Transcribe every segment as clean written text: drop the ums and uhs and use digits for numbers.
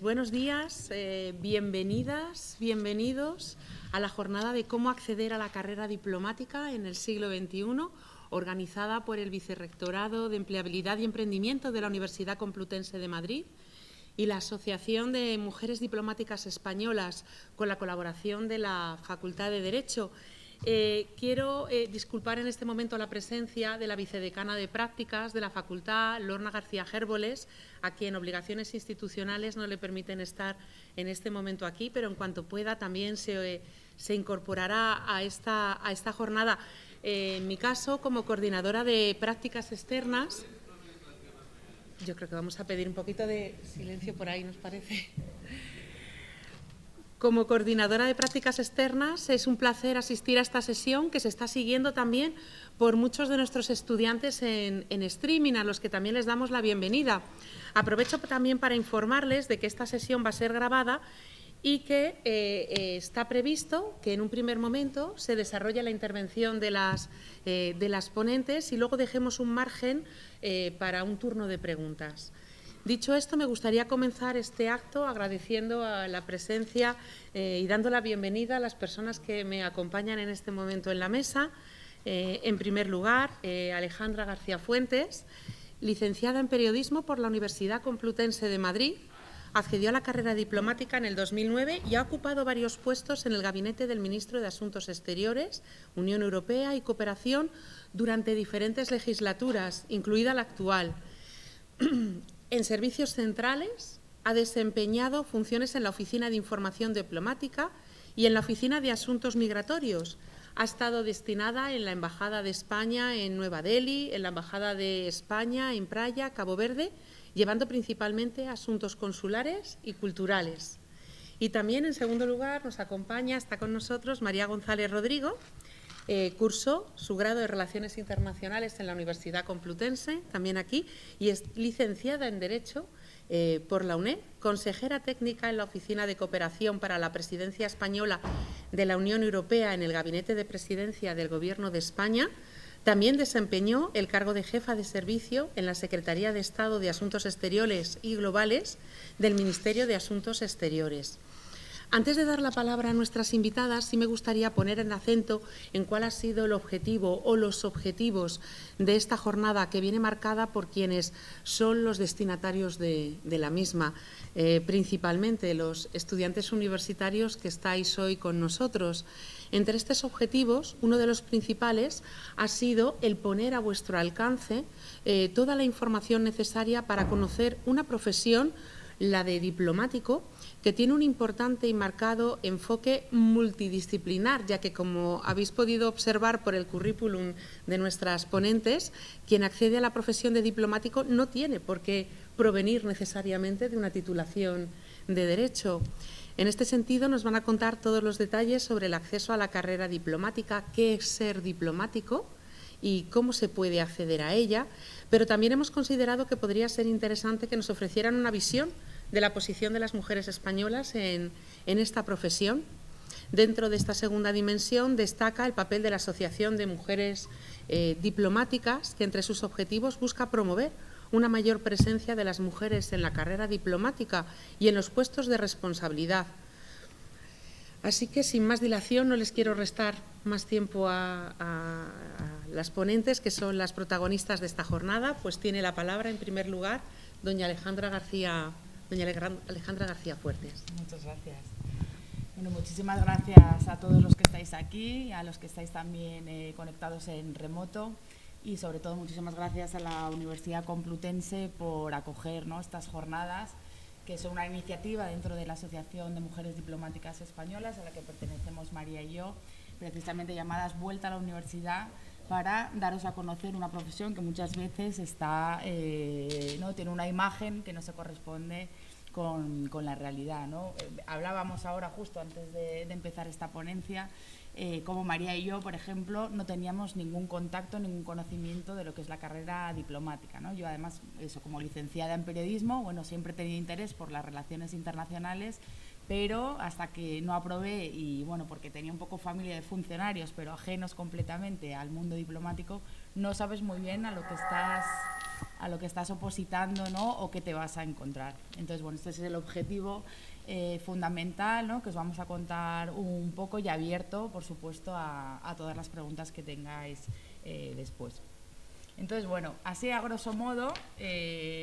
Buenos días, bienvenidas, bienvenidos a la jornada de cómo acceder a la carrera diplomática en el siglo XXI, organizada por el Vicerrectorado de Empleabilidad y Emprendimiento de la Universidad Complutense de Madrid y la Asociación de Mujeres Diplomáticas Españolas, con la colaboración de la Facultad de Derecho. Quiero disculpar en este momento la presencia de la vicedecana de Prácticas de la Facultad, Lorna García Gérboles, a quien obligaciones institucionales no le permiten estar en este momento aquí, pero en cuanto pueda también se incorporará a esta jornada. En mi caso, como coordinadora de prácticas externas, yo creo que vamos a pedir un poquito de silencio por ahí, ¿nos parece? Como coordinadora de prácticas externas, es un placer asistir a esta sesión que se está siguiendo también por muchos de nuestros estudiantes en streaming, a los que también les damos la bienvenida. Aprovecho también para informarles de que esta sesión va a ser grabada y que está previsto que en un primer momento se desarrolle la intervención de las ponentes y luego dejemos un margen para un turno de preguntas. Dicho esto, me gustaría comenzar este acto agradeciendo a la presencia y dando la bienvenida a las personas que me acompañan en este momento en la mesa. En primer lugar, Alejandra García Fuentes, licenciada en Periodismo por la Universidad Complutense de Madrid, accedió a la carrera diplomática en el 2009 y ha ocupado varios puestos en el gabinete del Ministro de Asuntos Exteriores, Unión Europea y Cooperación durante diferentes legislaturas, incluida la actual. En servicios centrales ha desempeñado funciones en la Oficina de Información Diplomática y en la Oficina de Asuntos Migratorios. Ha estado destinada en la Embajada de España en Nueva Delhi, en la Embajada de España en Praia, Cabo Verde, llevando principalmente asuntos consulares y culturales. Y también, en segundo lugar, nos acompaña, está con nosotros, María González Rodrigo. Cursó su grado de Relaciones Internacionales en la Universidad Complutense, también aquí, y es licenciada en Derecho por la UNED, consejera técnica en la Oficina de Cooperación para la Presidencia Española de la Unión Europea en el Gabinete de Presidencia del Gobierno de España. También desempeñó el cargo de jefa de servicio en la Secretaría de Estado de Asuntos Exteriores y Globales del Ministerio de Asuntos Exteriores. Antes de dar la palabra a nuestras invitadas, sí me gustaría poner el acento en cuál ha sido el objetivo o los objetivos de esta jornada, que viene marcada por quienes son los destinatarios de la misma, principalmente los estudiantes universitarios que estáis hoy con nosotros. Entre estos objetivos, uno de los principales ha sido el poner a vuestro alcance toda la información necesaria para conocer una profesión, la de diplomático, que tiene un importante y marcado enfoque multidisciplinar, ya que, como habéis podido observar por el currículum de nuestras ponentes, quien accede a la profesión de diplomático no tiene por qué provenir necesariamente de una titulación de Derecho. En este sentido, nos van a contar todos los detalles sobre el acceso a la carrera diplomática, qué es ser diplomático y cómo se puede acceder a ella, pero también hemos considerado que podría ser interesante que nos ofrecieran una visión de la posición de las mujeres españolas en esta profesión. Dentro de esta segunda dimensión destaca el papel de la Asociación de Mujeres Diplomáticas, que entre sus objetivos busca promover una mayor presencia de las mujeres en la carrera diplomática y en los puestos de responsabilidad. Así que, sin más dilación, no les quiero restar más tiempo a las ponentes, que son las protagonistas de esta jornada. Pues tiene la palabra, en primer lugar, doña Alejandra García Fuertes. Muchas gracias. Bueno, muchísimas gracias a todos los que estáis aquí, a los que estáis también conectados en remoto, y sobre todo muchísimas gracias a la Universidad Complutense por acoger, ¿no?, estas jornadas, que son una iniciativa dentro de la Asociación de Mujeres Diplomáticas Españolas, a la que pertenecemos María y yo, precisamente llamadas Vuelta a la Universidad, para daros a conocer una profesión que muchas veces está, ¿no?, tiene una imagen que no se corresponde con la realidad, ¿no? Hablábamos ahora, justo antes de empezar esta ponencia, como María y yo, por ejemplo, no teníamos ningún contacto, ningún conocimiento de lo que es la carrera diplomática, ¿no? Yo, además, eso, como licenciada en periodismo, bueno, siempre he tenido interés por las relaciones internacionales, pero hasta que no aprobé, y bueno, porque tenía un poco familia de funcionarios, pero ajenos completamente al mundo diplomático, no sabes muy bien a lo que estás a lo que estás opositando, ¿no? O que te vas a encontrar. Entonces, bueno, este es el objetivo fundamental, ¿no? Que os vamos a contar un poco y abierto, por supuesto, a todas las preguntas que tengáis después. Entonces, bueno, así a grosso modo,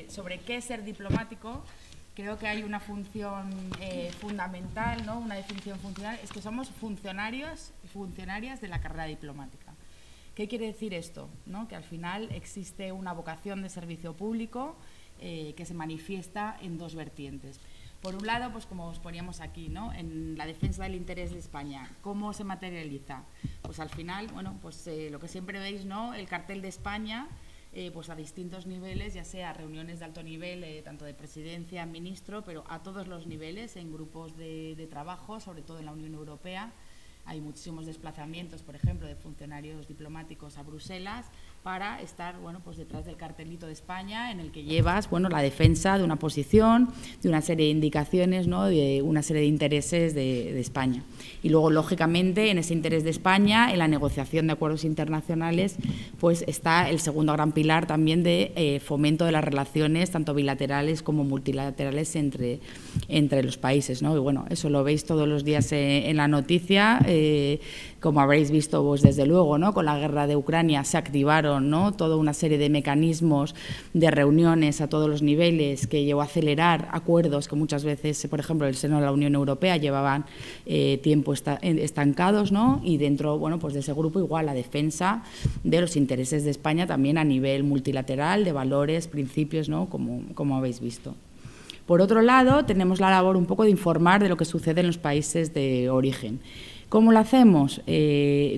sobre qué es ser diplomático, creo que hay una función fundamental, ¿no? Una definición funcional, es que somos funcionarios y funcionarias de la carrera diplomática. ¿Qué quiere decir esto? ¿No? Que al final existe una vocación de servicio público que se manifiesta en dos vertientes. Por un lado, pues como os poníamos aquí, ¿no? En la defensa del interés de España. ¿Cómo se materializa? Pues al final, bueno, pues lo que siempre veis, ¿no? El cartel de España, pues a distintos niveles, ya sea reuniones de alto nivel, tanto de presidencia, ministro, pero a todos los niveles, en grupos de trabajo, sobre todo en la Unión Europea. Hay muchísimos desplazamientos, por ejemplo, de funcionarios diplomáticos a Bruselas para estar, bueno, pues detrás del cartelito de España, en el que llevas, bueno, la defensa de una posición, de una serie de indicaciones, ¿no? De una serie de intereses de España. Y luego, lógicamente, en ese interés de España, en la negociación de acuerdos internacionales, pues está el segundo gran pilar también de fomento de las relaciones, tanto bilaterales como multilaterales entre los países, ¿no? Y bueno, eso lo veis todos los días en la noticia. Como habréis visto vos, desde luego, ¿no? Con la guerra de Ucrania se activaron, ¿no? Toda una serie de mecanismos de reuniones a todos los niveles que llevó a acelerar acuerdos que muchas veces, por ejemplo, en el seno de la Unión Europea llevaban tiempo estancados, ¿no? Y dentro, bueno, pues de ese grupo igual la defensa de los intereses de España también a nivel multilateral, de valores, principios, ¿no? Como habéis visto. Por otro lado, tenemos la labor un poco de informar de lo que sucede en los países de origen. ¿Cómo lo hacemos?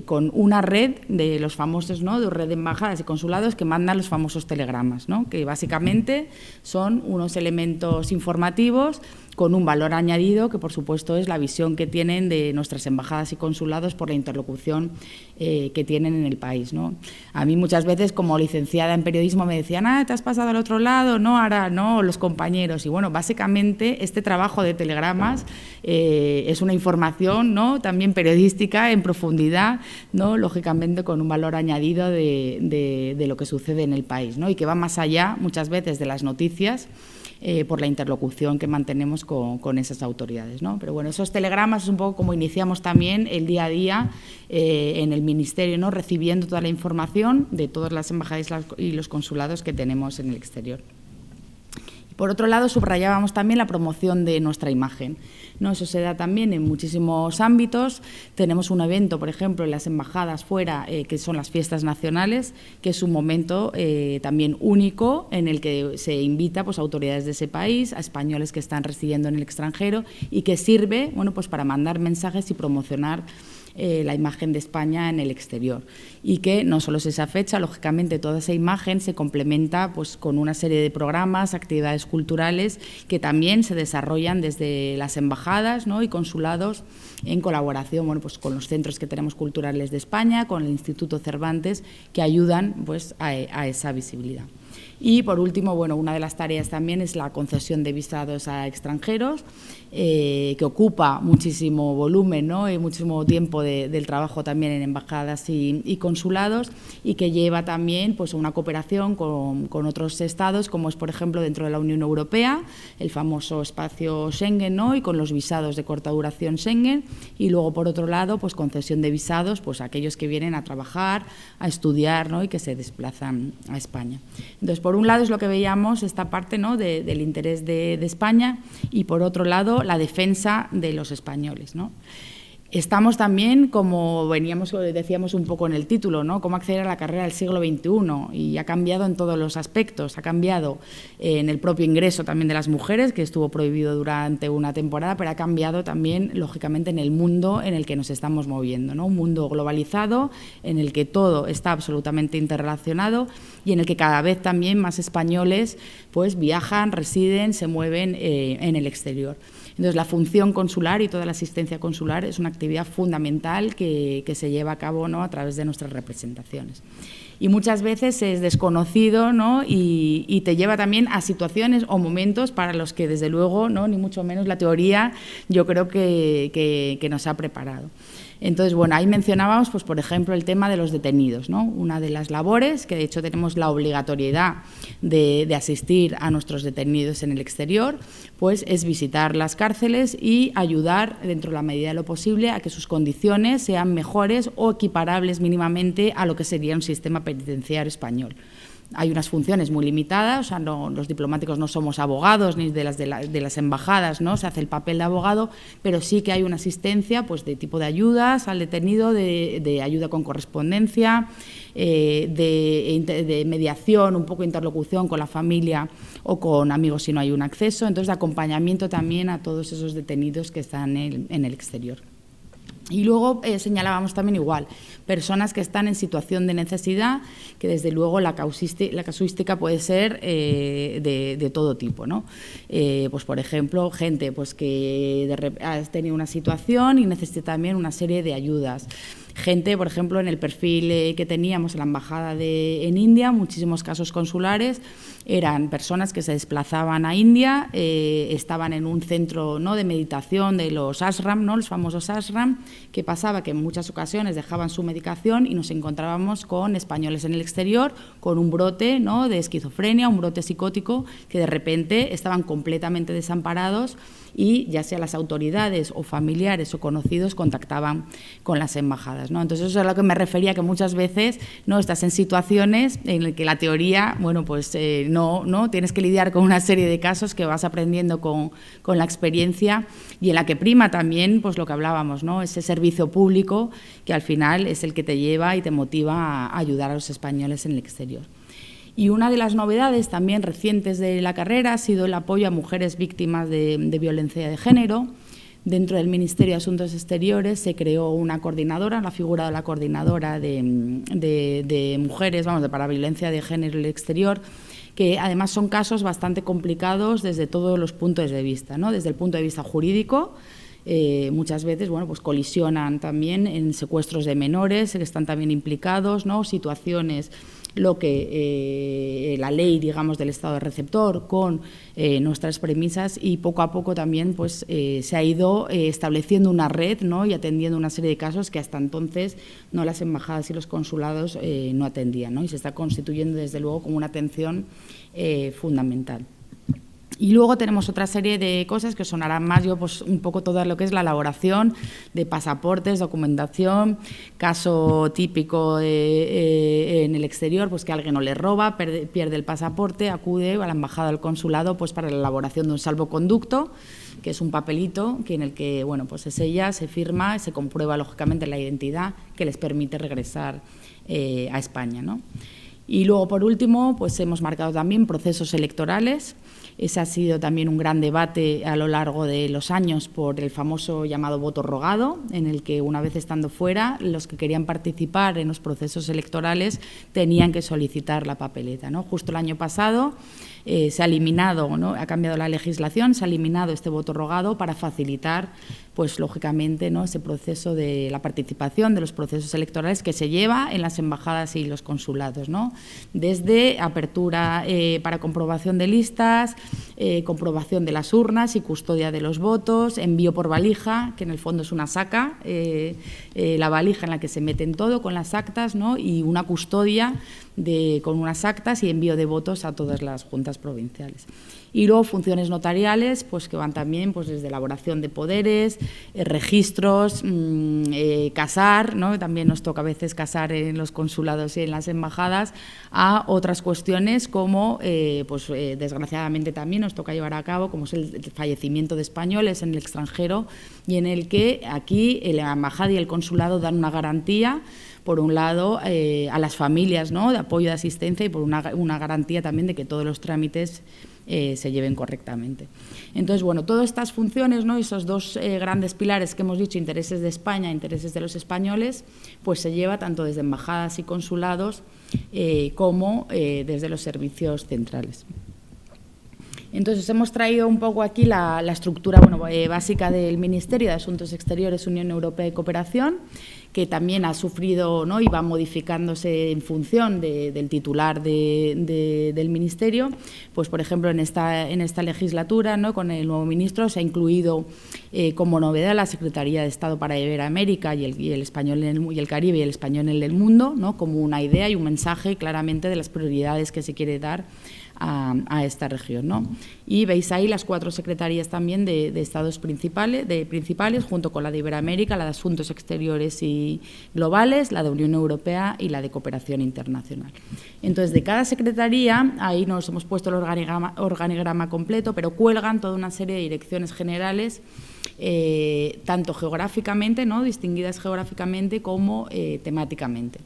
Con una red de los famosos, ¿no? De red de embajadas y consulados que mandan los famosos telegramas, ¿no? Que básicamente son unos elementos informativos con un valor añadido que, por supuesto, es la visión que tienen de nuestras embajadas y consulados por la interlocución que tienen en el país, ¿no? A mí muchas veces, como licenciada en periodismo, me decían, te has pasado al otro lado, no, ahora no, los compañeros. Y bueno, básicamente este trabajo de telegramas es una información, ¿no? También periodística en profundidad, ¿no? Lógicamente con un valor añadido de lo que sucede en el país, ¿no? Y que va más allá muchas veces de las noticias, por la interlocución que mantenemos con esas autoridades, ¿no? Pero bueno, esos telegramas es un poco como iniciamos también el día a día en el Ministerio, ¿no? Recibiendo toda la información de todas las embajadas y los consulados que tenemos en el exterior. Por otro lado, subrayábamos también la promoción de nuestra imagen, ¿no? Eso se da también en muchísimos ámbitos. Tenemos un evento, por ejemplo, en las embajadas fuera, que son las fiestas nacionales, que es un momento también único en el que se invita, pues, a autoridades de ese país, a españoles que están residiendo en el extranjero y que sirve, bueno, pues, para mandar mensajes y promocionar la imagen de España en el exterior. Y que no solo es esa fecha, lógicamente toda esa imagen se complementa, pues, con una serie de programas, actividades culturales que también se desarrollan desde las embajadas, ¿no? Y consulados en colaboración, bueno, pues, con los centros que tenemos culturales de España, con el Instituto Cervantes, que ayudan, pues, a esa visibilidad. Y, por último, bueno, una de las tareas también es la concesión de visados a extranjeros, que ocupa muchísimo volumen, ¿no? Y muchísimo tiempo del trabajo también en embajadas y consulados, y que lleva también, pues, una cooperación con otros estados, como es, por ejemplo, dentro de la Unión Europea, el famoso espacio Schengen, ¿no? Y con los visados de corta duración Schengen, y luego, por otro lado, pues, concesión de visados, pues, a aquellos que vienen a trabajar, a estudiar, ¿no? Y que se desplazan a España. Entonces, por un lado es lo que veíamos, esta parte, ¿no? del interés de España, y por otro lado la defensa de los españoles, ¿no? Estamos también, como decíamos un poco en el título, ¿no? Cómo acceder a la carrera del siglo XXI, y ha cambiado en todos los aspectos. Ha cambiado en el propio ingreso también de las mujeres, que estuvo prohibido durante una temporada, pero ha cambiado también, lógicamente, en el mundo en el que nos estamos moviendo, ¿no? Un mundo globalizado en el que todo está absolutamente interrelacionado y en el que cada vez también más españoles, pues, viajan, residen, se mueven en el exterior. Entonces, la función consular y toda la asistencia consular es una actividad fundamental que se lleva a cabo, ¿no? A través de nuestras representaciones. Y muchas veces es desconocido, ¿no? Y te lleva también a situaciones o momentos para los que, desde luego, ¿no? Ni mucho menos la teoría, yo creo que nos ha preparado. Entonces, bueno, ahí mencionábamos, pues, por ejemplo, el tema de los detenidos, ¿no? Una de las labores, que de hecho tenemos la obligatoriedad de asistir a nuestros detenidos en el exterior, pues es visitar las cárceles y ayudar, dentro de la medida de lo posible, a que sus condiciones sean mejores o equiparables mínimamente a lo que sería un sistema penitenciario español. Hay unas funciones muy limitadas, o sea, los diplomáticos no somos abogados ni de las embajadas, ¿no? Se hace el papel de abogado, pero sí que hay una asistencia, pues, de tipo de ayudas al detenido, de ayuda con correspondencia, de mediación, un poco de interlocución con la familia o con amigos si no hay un acceso, entonces de acompañamiento también a todos esos detenidos que están en el exterior. Y luego señalábamos también igual, personas que están en situación de necesidad, que desde luego la casuística puede ser de todo tipo, ¿no? Pues por ejemplo, gente, pues, que ha tenido una situación y necesita también una serie de ayudas. Gente, por ejemplo, en el perfil que teníamos en la embajada en India, muchísimos casos consulares, eran personas que se desplazaban a India, estaban en un centro, ¿no?, de meditación de los ashram, ¿no?, los famosos ashram. ¿Qué pasaba? Que en muchas ocasiones dejaban su medicación y nos encontrábamos con españoles en el exterior con un brote, ¿no?, de esquizofrenia, un brote psicótico, que de repente estaban completamente desamparados y ya sea las autoridades o familiares o conocidos contactaban con las embajadas, ¿no? Entonces eso es a lo que me refería, que muchas veces, ¿no?, estás en situaciones en las que la teoría, bueno, pues no tienes que lidiar con una serie de casos que vas aprendiendo con la experiencia, y en la que prima también, pues, lo que hablábamos, ¿no?, ese servicio público que al final es el que te lleva y te motiva a ayudar a los españoles en el exterior. Y una de las novedades también recientes de la carrera ha sido el apoyo a mujeres víctimas de violencia de género. Dentro del Ministerio de Asuntos Exteriores se creó una coordinadora, la figura de la coordinadora de mujeres, para violencia de género en el exterior, que además son casos bastante complicados desde todos los puntos de vista, ¿no? Desde el punto de vista jurídico, muchas veces, bueno, pues colisionan también en secuestros de menores que están también implicados, ¿no?, situaciones, lo que la ley, digamos, del Estado de receptor con nuestras premisas, y poco a poco también, pues, se ha ido estableciendo una red, ¿no?, y atendiendo una serie de casos que hasta entonces, no, las embajadas y los consulados no atendían, ¿no?, y se está constituyendo desde luego como una atención fundamental. Y luego tenemos otra serie de cosas que sonarán más, pues un poco todo lo que es la elaboración de pasaportes, documentación, caso típico en el exterior, pues que alguien no le roba, pierde el pasaporte, acude a la embajada o al consulado, pues para la elaboración de un salvoconducto, que es un papelito en el que, bueno, pues se sella, se firma y se comprueba lógicamente la identidad que les permite regresar a España, ¿no? Y luego, por último, pues hemos marcado también procesos electorales. Ese ha sido también un gran debate a lo largo de los años por el famoso llamado voto rogado, en el que, una vez estando fuera, los que querían participar en los procesos electorales tenían que solicitar la papeleta, ¿no? Justo el año pasado se ha eliminado, ¿no?, ha cambiado la legislación, se ha eliminado este voto rogado para facilitar, pues lógicamente, ¿no?, ese proceso de la participación de los procesos electorales que se lleva en las embajadas y los consulados, ¿no?, desde apertura para comprobación de listas, comprobación de las urnas y custodia de los votos, envío por valija, que en el fondo es una saca, la valija en la que se meten todo con las actas, ¿no?, y una custodia con unas actas y envío de votos a todas las juntas provinciales. Y luego funciones notariales, pues que van también, pues, desde elaboración de poderes, registros, casar, ¿no?, también nos toca a veces casar en los consulados y en las embajadas, a otras cuestiones como, desgraciadamente también nos toca llevar a cabo, como es el fallecimiento de españoles en el extranjero, y en el que aquí la embajada y el consulado dan una garantía, por un lado, a las familias, ¿no?, de apoyo, de asistencia, y por una garantía también de que todos los trámites se lleven correctamente. Entonces, bueno, todas estas funciones, ¿no?, esos dos grandes pilares que hemos dicho, intereses de España, intereses de los españoles, pues se lleva tanto desde embajadas y consulados como desde los servicios centrales. Entonces, hemos traído un poco aquí la estructura básica del Ministerio de Asuntos Exteriores, Unión Europea y Cooperación, que también ha sufrido, ¿no?, y va modificándose en función del titular del Ministerio. Pues, por ejemplo, en esta legislatura, ¿no?, con el nuevo ministro se ha incluido como novedad la Secretaría de Estado para Iberoamérica y el español y el Caribe y el español en el mundo, ¿no?, como una idea y un mensaje claramente de las prioridades que se quiere dar a esta región, ¿no? Y veis ahí las 4 secretarías también de estados principales, junto con la de Iberoamérica, la de Asuntos Exteriores y Globales, la de Unión Europea y la de Cooperación Internacional. Entonces, de cada secretaría, ahí nos hemos puesto el organigrama completo, pero cuelgan toda una serie de direcciones generales, tanto geográficamente, ¿no?, distinguidas geográficamente, como temáticamente.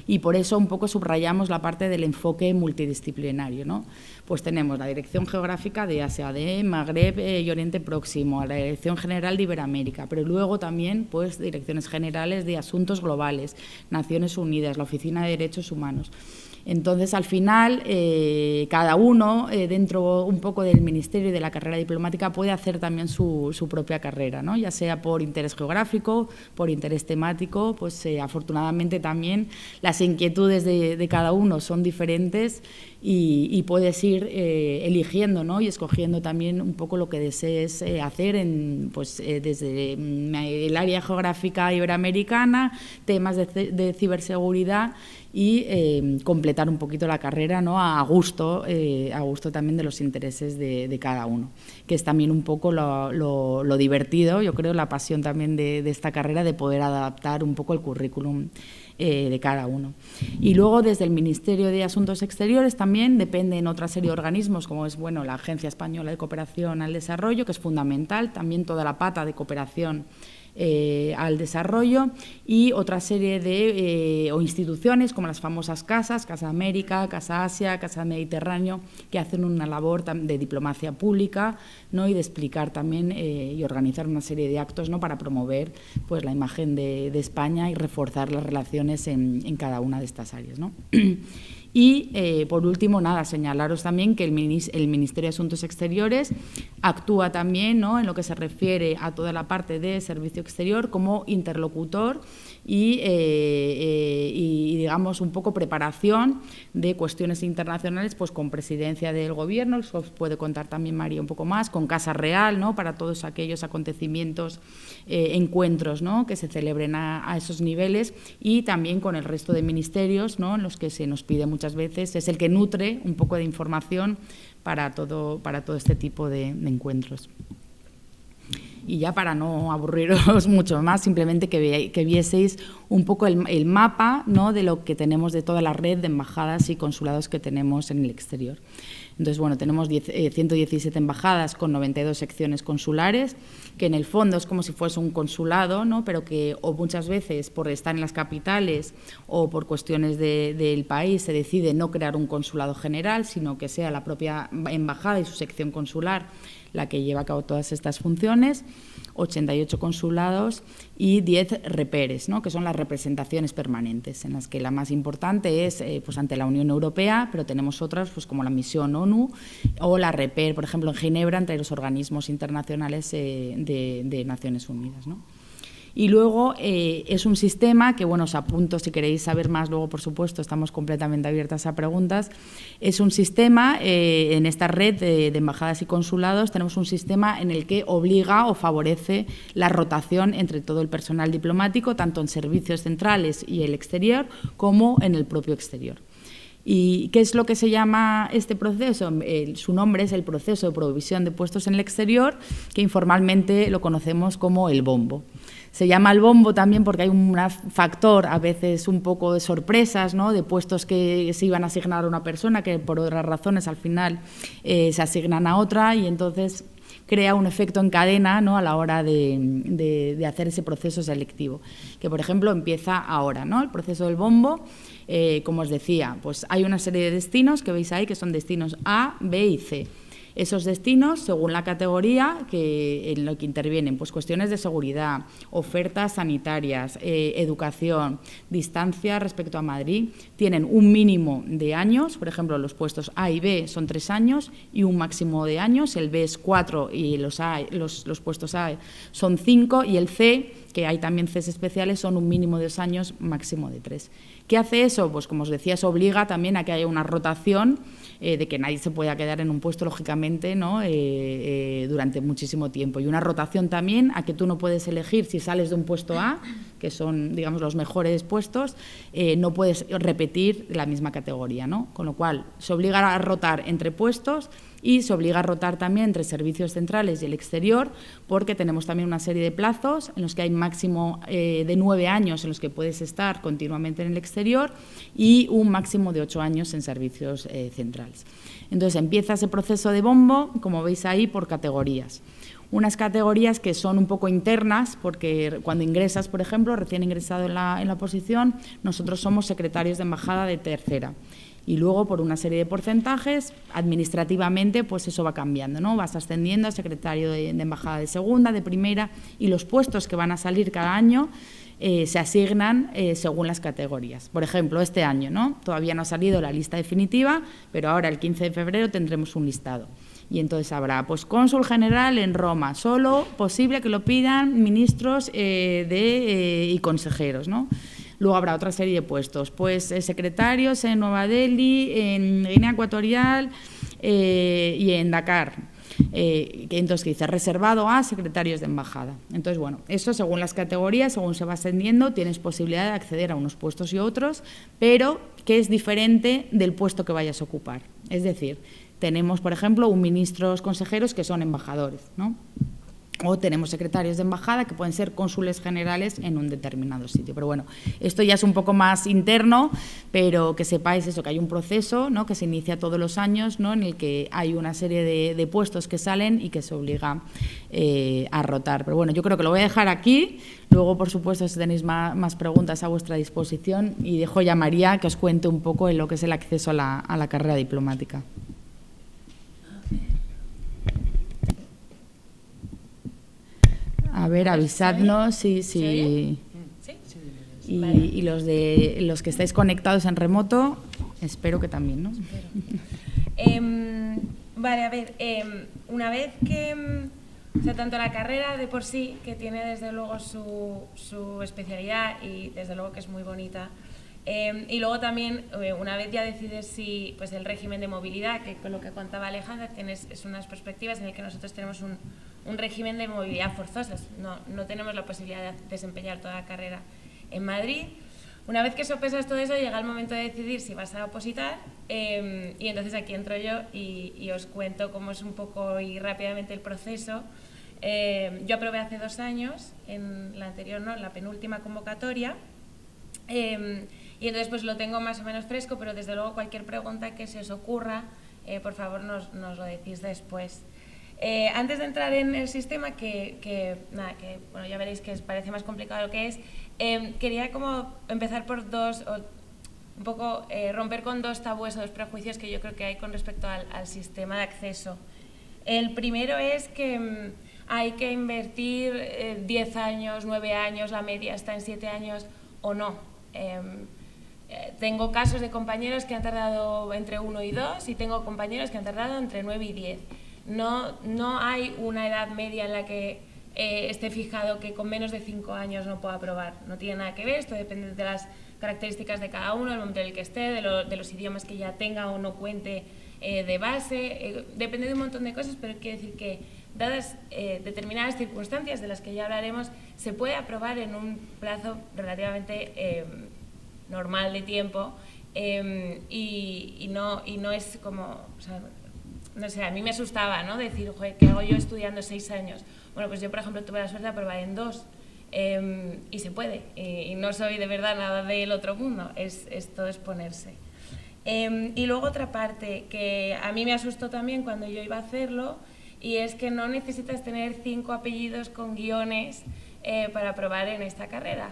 Y por eso un poco subrayamos la parte del enfoque multidisciplinario, ¿no? Pues tenemos la Dirección Geográfica de Asia, de Magreb y Oriente Próximo, la Dirección General de Iberoamérica, pero luego también pues direcciones generales de Asuntos Globales, Naciones Unidas, la Oficina de Derechos Humanos. Entonces, al final, cada uno, dentro un poco del Ministerio y de la carrera diplomática, puede hacer también su propia carrera, ¿no? Ya sea por interés geográfico, por interés temático, pues afortunadamente también las inquietudes de cada uno son diferentes y puedes ir eligiendo, ¿no?, y escogiendo también un poco lo que desees hacer desde el área geográfica iberoamericana, temas de ciberseguridad y completar un poquito la carrera, ¿no?, a gusto también de los intereses de cada uno, que es también un poco lo divertido, yo creo, la pasión también de esta carrera, de poder adaptar un poco el currículum de cada uno. Y luego, desde el Ministerio de Asuntos Exteriores también dependen otra serie de organismos, como es la Agencia Española de Cooperación al Desarrollo, que es fundamental, también toda la pata de cooperación al desarrollo, y otra serie de instituciones como las famosas casas, Casa América, Casa Asia, Casa Mediterráneo, que hacen una labor de diplomacia pública, ¿no?, y de explicar también y organizar una serie de actos, ¿no?, para promover pues la imagen de España y reforzar las relaciones en cada una de estas áreas, ¿no? Y, por último, señalaros también que el Ministerio de Asuntos Exteriores actúa también, ¿no?, en lo que se refiere a toda la parte de servicio exterior como interlocutor y digamos, un poco preparación de cuestiones internacionales, pues con presidencia del Gobierno, os puede contar también María un poco más, con Casa Real, ¿no?, para todos aquellos acontecimientos, encuentros, ¿no?, que se celebren a esos niveles, y también con el resto de ministerios, ¿no?, en los que se nos pide muchas veces, es el que nutre un poco de información para todo este tipo de encuentros. Y ya, para no aburriros mucho más, simplemente que vieseis un poco el mapa, ¿no?, de lo que tenemos, de toda la red de embajadas y consulados que tenemos en el exterior. Entonces, tenemos 117 embajadas con 92 secciones consulares, que en el fondo es como si fuese un consulado, ¿no?, pero que o muchas veces por estar en las capitales o por cuestiones del país se decide no crear un consulado general, sino que sea la propia embajada y su sección consular la que lleva a cabo todas estas funciones. 88 consulados y 10 reperes, ¿no?, que son las representaciones permanentes, en las que la más importante es pues ante la Unión Europea, pero tenemos otras, pues como la misión ONU o la reper, por ejemplo, en Ginebra, entre los organismos internacionales de Naciones Unidas, ¿no? Y luego es un sistema que, os apunto si queréis saber más, luego por supuesto estamos completamente abiertas a preguntas. Es un sistema, en esta red de embajadas y consulados, tenemos un sistema en el que obliga o favorece la rotación entre todo el personal diplomático, tanto en servicios centrales y el exterior, como en el propio exterior. ¿Y qué es lo que se llama este proceso? Su nombre es el proceso de provisión de puestos en el exterior, que informalmente lo conocemos como el bombo. Se llama el bombo también porque hay un factor, a veces un poco de sorpresas, ¿no?, de puestos que se iban a asignar a una persona, que por otras razones al final se asignan a otra, y entonces crea un efecto en cadena, ¿no?, a la hora de hacer ese proceso selectivo, que por ejemplo empieza ahora, ¿no?, el proceso del bombo. Como os decía, pues hay una serie de destinos que veis ahí, que son destinos A, B y C. Esos destinos, según la categoría en lo que intervienen, pues cuestiones de seguridad, ofertas sanitarias, educación, distancia respecto a Madrid, tienen un mínimo de años. Por ejemplo, los puestos A y B son 3 años y un máximo de años. El B es 4 y los puestos A son 5 y el C, que hay también Cs especiales, son un mínimo de 2 años, máximo de 3. ¿Qué hace eso? Pues como os decía, se obliga también a que haya una rotación, de que nadie se pueda quedar en un puesto, lógicamente, ¿no? Durante muchísimo tiempo. Y una rotación también a que tú no puedes elegir, si sales de un puesto A, que son, digamos, los mejores puestos, no puedes repetir la misma categoría, ¿no? Con lo cual, se obliga a rotar entre puestos y se obliga a rotar también entre servicios centrales y el exterior, porque tenemos también una serie de plazos en los que hay máximo de 9 años en los que puedes estar continuamente en el exterior y un máximo de 8 años en servicios centrales. Entonces, empieza ese proceso de bombo, como veis ahí, por categorías. Unas categorías que son un poco internas, porque cuando ingresas, por ejemplo, recién ingresado en la posición, nosotros somos secretarios de embajada de tercera. Y luego, por una serie de porcentajes, administrativamente, pues eso va cambiando, ¿no? Vas ascendiendo a secretario de embajada de segunda, de primera, y los puestos que van a salir cada año se asignan según las categorías. Por ejemplo, este año, ¿no? Todavía no ha salido la lista definitiva, pero ahora, el 15 de febrero, tendremos un listado. Y entonces habrá, pues, cónsul general en Roma, solo posible que lo pidan ministros y consejeros, ¿no? Luego habrá otra serie de puestos, pues secretarios en Nueva Delhi, en Guinea Ecuatorial y en Dakar. Entonces, que dice reservado a secretarios de embajada. Entonces, bueno, eso según las categorías, según se va ascendiendo, tienes posibilidad de acceder a unos puestos y otros, pero que es diferente del puesto que vayas a ocupar. Es decir, tenemos, por ejemplo, ministros consejeros que son embajadores, ¿no? O tenemos secretarios de embajada que pueden ser cónsules generales en un determinado sitio. Pero bueno, esto ya es un poco más interno, pero que sepáis eso, que hay un proceso, ¿no? Que se inicia todos los años, ¿no? En el que hay una serie de puestos que salen y que se obliga a rotar. Pero bueno, yo creo que lo voy a dejar aquí. Luego, por supuesto, si tenéis más preguntas a vuestra disposición, y dejo ya a María que os cuente un poco en lo que es el acceso a la carrera diplomática. A ver, avisadnos si y los que estáis conectados en remoto, espero que también, ¿no? Vale, a ver, una vez que, o sea, tanto la carrera de por sí, que tiene desde luego su especialidad y desde luego que es muy bonita, y luego también, una vez ya decides si pues el régimen de movilidad, que con lo que contaba Alejandra, es unas perspectivas en el que nosotros tenemos un régimen de movilidad forzosas, no tenemos la posibilidad de desempeñar toda la carrera en Madrid. Una vez que sopesas todo eso, llega el momento de decidir si vas a opositar, y entonces aquí entro yo y os cuento cómo es un poco y rápidamente el proceso. Yo aprobé hace 2 años, en la anterior, no, en la penúltima convocatoria, y entonces pues lo tengo más o menos fresco, pero desde luego cualquier pregunta que se os ocurra, por favor nos lo decís después. Antes de entrar en el sistema, que bueno, ya veréis que parece más complicado de lo que es, quería como empezar por un poco romper con 2 tabúes o 2 prejuicios que yo creo que hay con respecto al sistema de acceso. El primero es que hay que invertir 10 años, 9 años, la media está en 7 años o no. Tengo casos de compañeros que han tardado entre 1 y 2 y tengo compañeros que han tardado entre 9 y 10. No hay una edad media en la que esté fijado que con menos de 5 años no pueda aprobar. No tiene nada que ver, esto depende de las características de cada uno, del momento en el que esté, de los idiomas que ya tenga o no cuente de base, depende de un montón de cosas, pero quiere decir que dadas determinadas circunstancias de las que ya hablaremos, se puede aprobar en un plazo relativamente normal de tiempo, y no es como, o sea, no sé, a mí me asustaba, ¿no? Decir, joder, ¿qué hago yo estudiando 6 años? Bueno, pues yo, por ejemplo, tuve la suerte de aprobar en 2, y se puede, y no soy de verdad nada del otro mundo, todo es ponerse. Y luego otra parte que a mí me asustó también cuando yo iba a hacerlo, y es que no necesitas tener 5 apellidos con guiones para aprobar en esta carrera.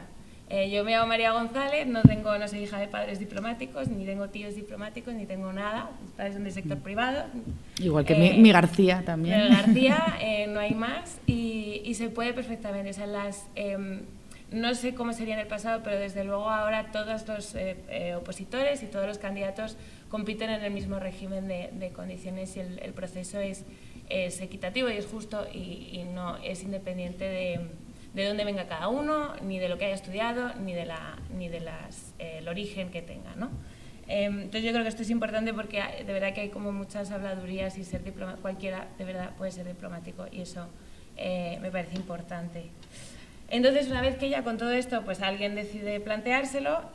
Yo me llamo María González, no soy hija de padres diplomáticos, ni tengo tíos diplomáticos, ni tengo nada. Mis padres son del sector privado. Igual que mi García también. Mi García, no hay más, y se puede perfectamente. O sea, no sé cómo sería en el pasado, pero desde luego ahora todos los opositores y todos los candidatos compiten en el mismo régimen de condiciones, y el proceso es equitativo y es justo, y no es independiente de dónde venga cada uno, ni de lo que haya estudiado, ni del origen que tenga, ¿no? Entonces yo creo que esto es importante porque de verdad que hay como muchas habladurías, y cualquiera de verdad puede ser diplomático, y eso me parece importante. Entonces, una vez que ya con todo esto pues alguien decide planteárselo,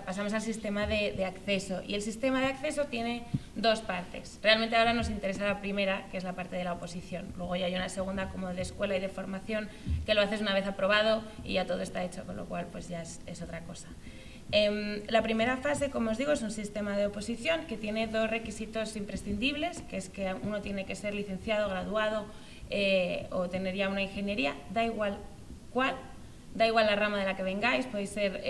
pasamos al sistema de acceso, y el sistema de acceso tiene dos partes. Realmente ahora nos interesa la primera, que es la parte de la oposición. Luego ya hay una segunda como de escuela y de formación, que lo haces una vez aprobado y ya todo está hecho, con lo cual pues ya es otra cosa. La primera fase, como os digo, es un sistema de oposición que tiene dos requisitos imprescindibles, que es que uno tiene que ser licenciado, graduado, o tener ya una ingeniería, da igual cuál, da igual la rama de la que vengáis, podéis ser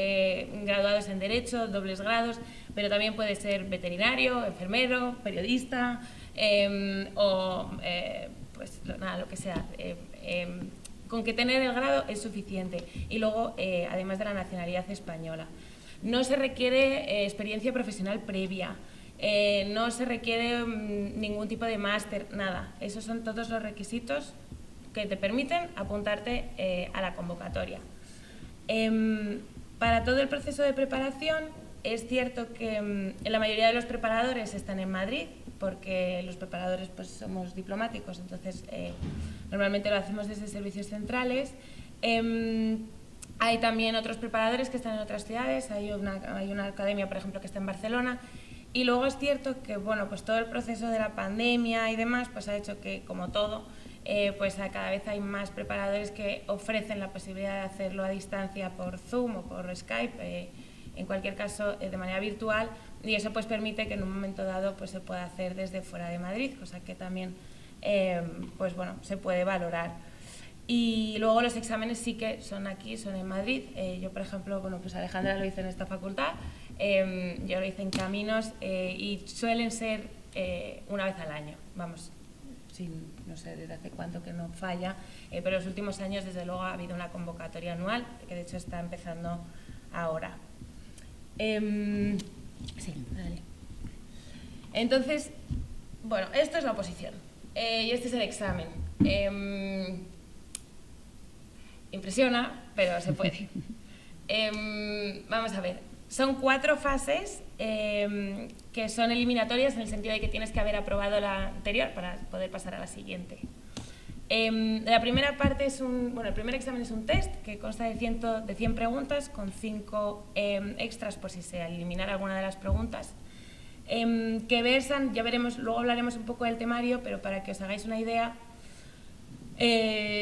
graduados en Derecho, dobles grados, pero también puede ser veterinario, enfermero, periodista, pues nada, lo que sea. Con que tener el grado es suficiente, y luego, además de la nacionalidad española. No se requiere experiencia profesional previa. No se requiere ningún tipo de máster, nada. Esos son todos los requisitos que te permiten apuntarte a la convocatoria. Para todo el proceso de preparación, es cierto que la mayoría de los preparadores están en Madrid, porque los preparadores pues somos diplomáticos, entonces normalmente lo hacemos desde servicios centrales. Hay también otros preparadores que están en otras ciudades, hay una academia, por ejemplo, que está en Barcelona. Y luego es cierto que bueno, pues todo el proceso de la pandemia y demás pues ha hecho que, como todo, pues cada vez hay más preparadores que ofrecen la posibilidad de hacerlo a distancia por Zoom o por Skype, en cualquier caso de manera virtual, y eso pues permite que en un momento dado pues se pueda hacer desde fuera de Madrid, cosa que también pues bueno, se puede valorar. Y luego los exámenes sí que son aquí, son en Madrid. Yo, por ejemplo, bueno, pues Alejandra lo hizo en esta facultad, yo lo hice en Caminos, y suelen ser una vez al año, vamos, no sé desde hace cuánto que no falla, pero los últimos años desde luego ha habido una convocatoria anual, que de hecho está empezando ahora. Sí, dale. Entonces, bueno, esto es la oposición, y este es el examen. Impresiona, pero se puede. Vamos a ver, son 4 fases que son eliminatorias, en el sentido de que tienes que haber aprobado la anterior para poder pasar a la siguiente. La primera parte es el primer examen es un test que consta de 100 preguntas, con 5 extras por si se eliminara alguna de las preguntas, que versan, ya veremos, luego hablaremos un poco del temario, pero para que os hagáis una idea,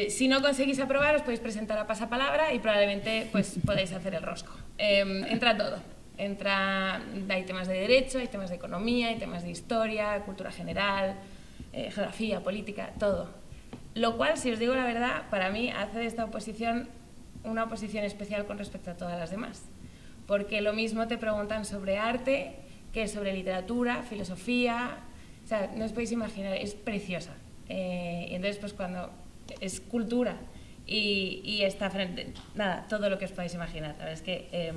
si no conseguís aprobar, os podéis presentar a pasapalabra y probablemente pues podéis hacer el rosco. Entra todo. Hay temas de derecho, hay temas de economía, hay temas de historia, cultura general, geografía, política, todo. Lo cual, si os digo la verdad, para mí hace de esta oposición una oposición especial con respecto a todas las demás. Porque lo mismo te preguntan sobre arte que sobre literatura, filosofía. O sea, no os podéis imaginar, es preciosa. Y entonces, pues cuando es cultura y está frente, nada, todo lo que os podáis imaginar. La verdad es que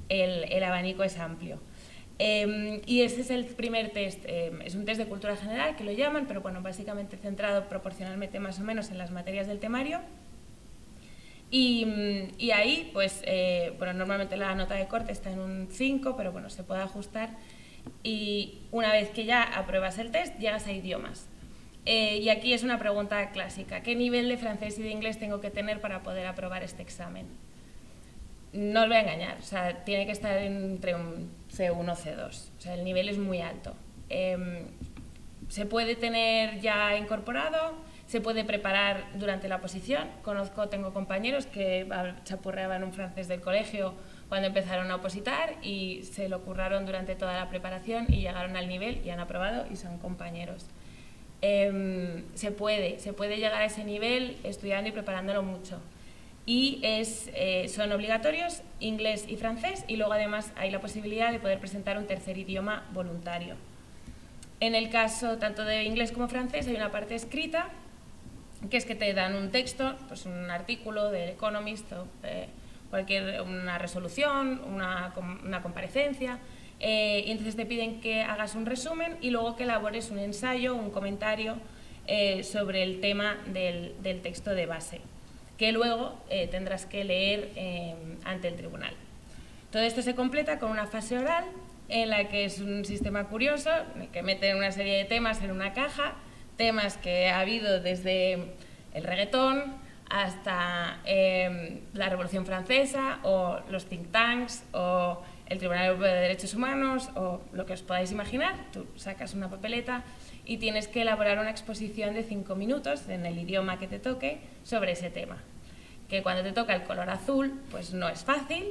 el abanico es amplio. Y ese es el primer test. Es un test de cultura general, que lo llaman, pero bueno, básicamente centrado proporcionalmente más o menos en las materias del temario. Y ahí, pues, bueno, normalmente la nota de corte está en un 5, pero bueno, se puede ajustar. Y una vez que ya apruebas el test, llegas a idiomas. Y aquí es una pregunta clásica. ¿Qué nivel de francés y de inglés tengo que tener para poder aprobar este examen? No os voy a engañar, o sea, tiene que estar entre un C1 o C2. O sea, el nivel es muy alto. Se puede tener ya incorporado, se puede preparar durante la oposición. Tengo compañeros que chapurreaban un francés del colegio cuando empezaron a opositar y se lo curraron durante toda la preparación y llegaron al nivel y han aprobado y son compañeros. Se puede llegar a ese nivel estudiando y preparándolo mucho. y son obligatorios inglés y francés, y luego además hay la posibilidad de poder presentar un tercer idioma voluntario. En el caso tanto de inglés como francés hay una parte escrita, que es que te dan un texto, pues un artículo del Economist o una resolución, una comparecencia, y entonces te piden que hagas un resumen y luego que elabores un ensayo, un comentario sobre el tema del texto de base, que luego tendrás que leer ante el tribunal. Todo esto se completa con una fase oral, en la que es un sistema curioso, que meten una serie de temas en una caja, temas que ha habido desde el reggaetón hasta la Revolución Francesa, o los think tanks, o el Tribunal Europeo de Derechos Humanos, o lo que os podáis imaginar. Tú sacas una papeleta y tienes que elaborar una exposición de 5 minutos en el idioma que te toque sobre ese tema. Que cuando te toca el color azul, pues no es fácil,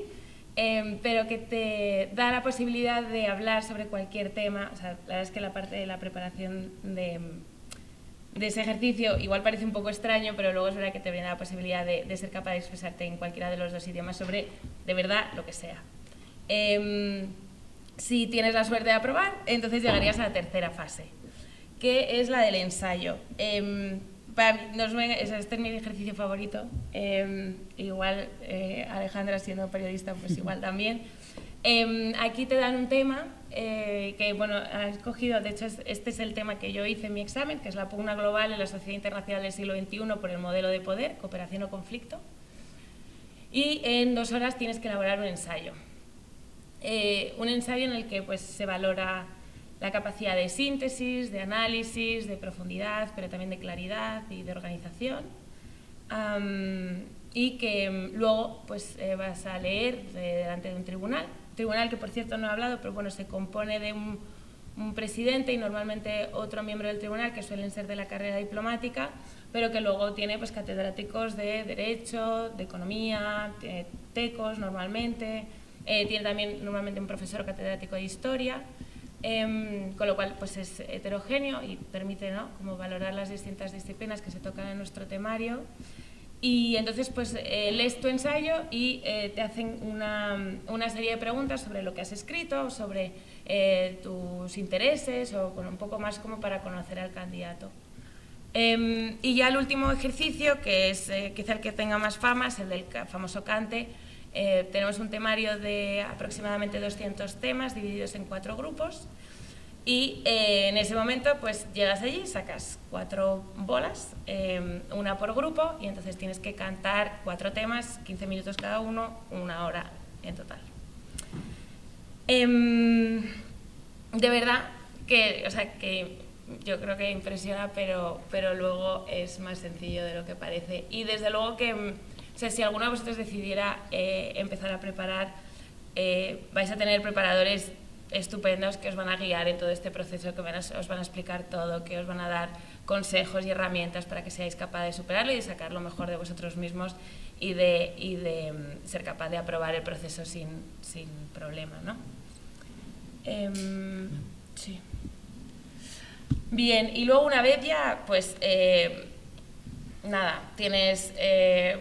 pero que te da la posibilidad de hablar sobre cualquier tema. O sea, la verdad es que la parte de la preparación de ese ejercicio igual parece un poco extraño, pero luego es verdad que te brinda la posibilidad de ser capaz de expresarte en cualquiera de los dos idiomas sobre, de verdad, lo que sea. Si tienes la suerte de aprobar, entonces llegarías a la tercera fase, que es la del ensayo. Para mí, este es mi ejercicio favorito, igual Alejandra, siendo periodista, pues igual también. Aquí te dan un tema que, bueno, has escogido, de hecho este es el tema que yo hice en mi examen, que es la pugna global en la sociedad internacional del siglo XXI por el modelo de poder, cooperación o conflicto, y en 2 horas tienes que elaborar un ensayo en el que pues, se valora la capacidad de síntesis, de análisis, de profundidad, pero también de claridad y de organización, y que luego pues, vas a leer delante de un tribunal que por cierto no he hablado, pero bueno, se compone de un presidente y normalmente otro miembro del tribunal, que suelen ser de la carrera diplomática, pero que luego tiene pues, catedráticos de Derecho, de Economía, tecos normalmente, tiene también normalmente un profesor catedrático de Historia, con lo cual pues, es heterogéneo y permite, ¿no?, como valorar las distintas disciplinas que se tocan en nuestro temario. Y entonces pues lees tu ensayo y te hacen una serie de preguntas sobre lo que has escrito, sobre tus intereses, o bueno, un poco más como para conocer al candidato. Y ya el último ejercicio, que es quizá el que tenga más fama, es el del famoso Cante. Tenemos un temario de aproximadamente 200 temas divididos en 4 grupos. Y en ese momento pues llegas allí, sacas 4 bolas, una por grupo, y entonces tienes que cantar 4 temas, 15 minutos cada uno, 1 hora en total. De verdad que, o sea, que yo creo que impresiona, pero luego es más sencillo de lo que parece. Y desde luego que, o sea, si alguno de vosotros decidiera empezar a preparar, vais a tener preparadores estupendos que os van a guiar en todo este proceso, que os van a explicar todo, que os van a dar consejos y herramientas para que seáis capaz de superarlo y de sacar lo mejor de vosotros mismos y de ser capaz de aprobar el proceso sin problema, ¿no? Sí. Bien, y luego una vez ya, pues nada, tienes,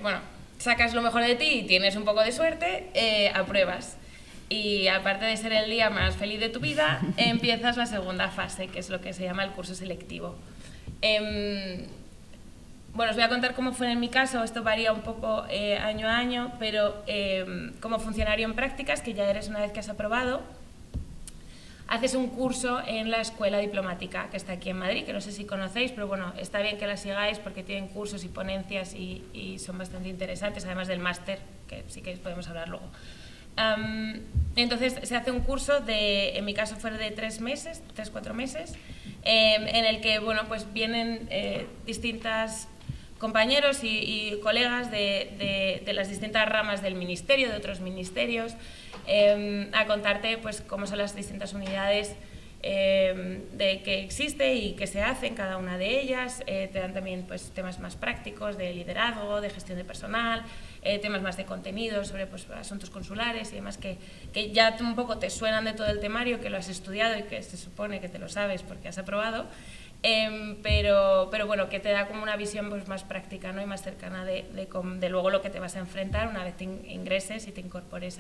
bueno, sacas lo mejor de ti y tienes un poco de suerte, apruebas. Y aparte de ser el día más feliz de tu vida, empiezas la segunda fase, que es lo que se llama el curso selectivo. Bueno, os voy a contar cómo fue en mi caso. Esto varía un poco año a año, pero como funcionario en prácticas, que ya eres una vez que has aprobado, haces un curso en la Escuela Diplomática, que está aquí en Madrid, que no sé si conocéis, pero bueno, está bien que la sigáis porque tienen cursos y ponencias y son bastante interesantes, además del máster, que sí que podemos hablar luego. Entonces se hace un curso en mi caso fue de 3 meses, 3-4 meses, en el que bueno, pues vienen distintos compañeros y colegas de las distintas ramas del ministerio, de otros ministerios, a contarte pues cómo son las distintas unidades que existe y que se hace en cada una de ellas. Te dan también pues, temas más prácticos de liderazgo, de gestión de personal, temas más de contenido sobre pues, asuntos consulares y demás que ya un poco te suenan de todo el temario, que lo has estudiado y que se supone que te lo sabes porque has aprobado. pero bueno, que te da como una visión pues, más práctica, ¿no? Y más cercana de luego lo que te vas a enfrentar una vez te ingreses y te incorpores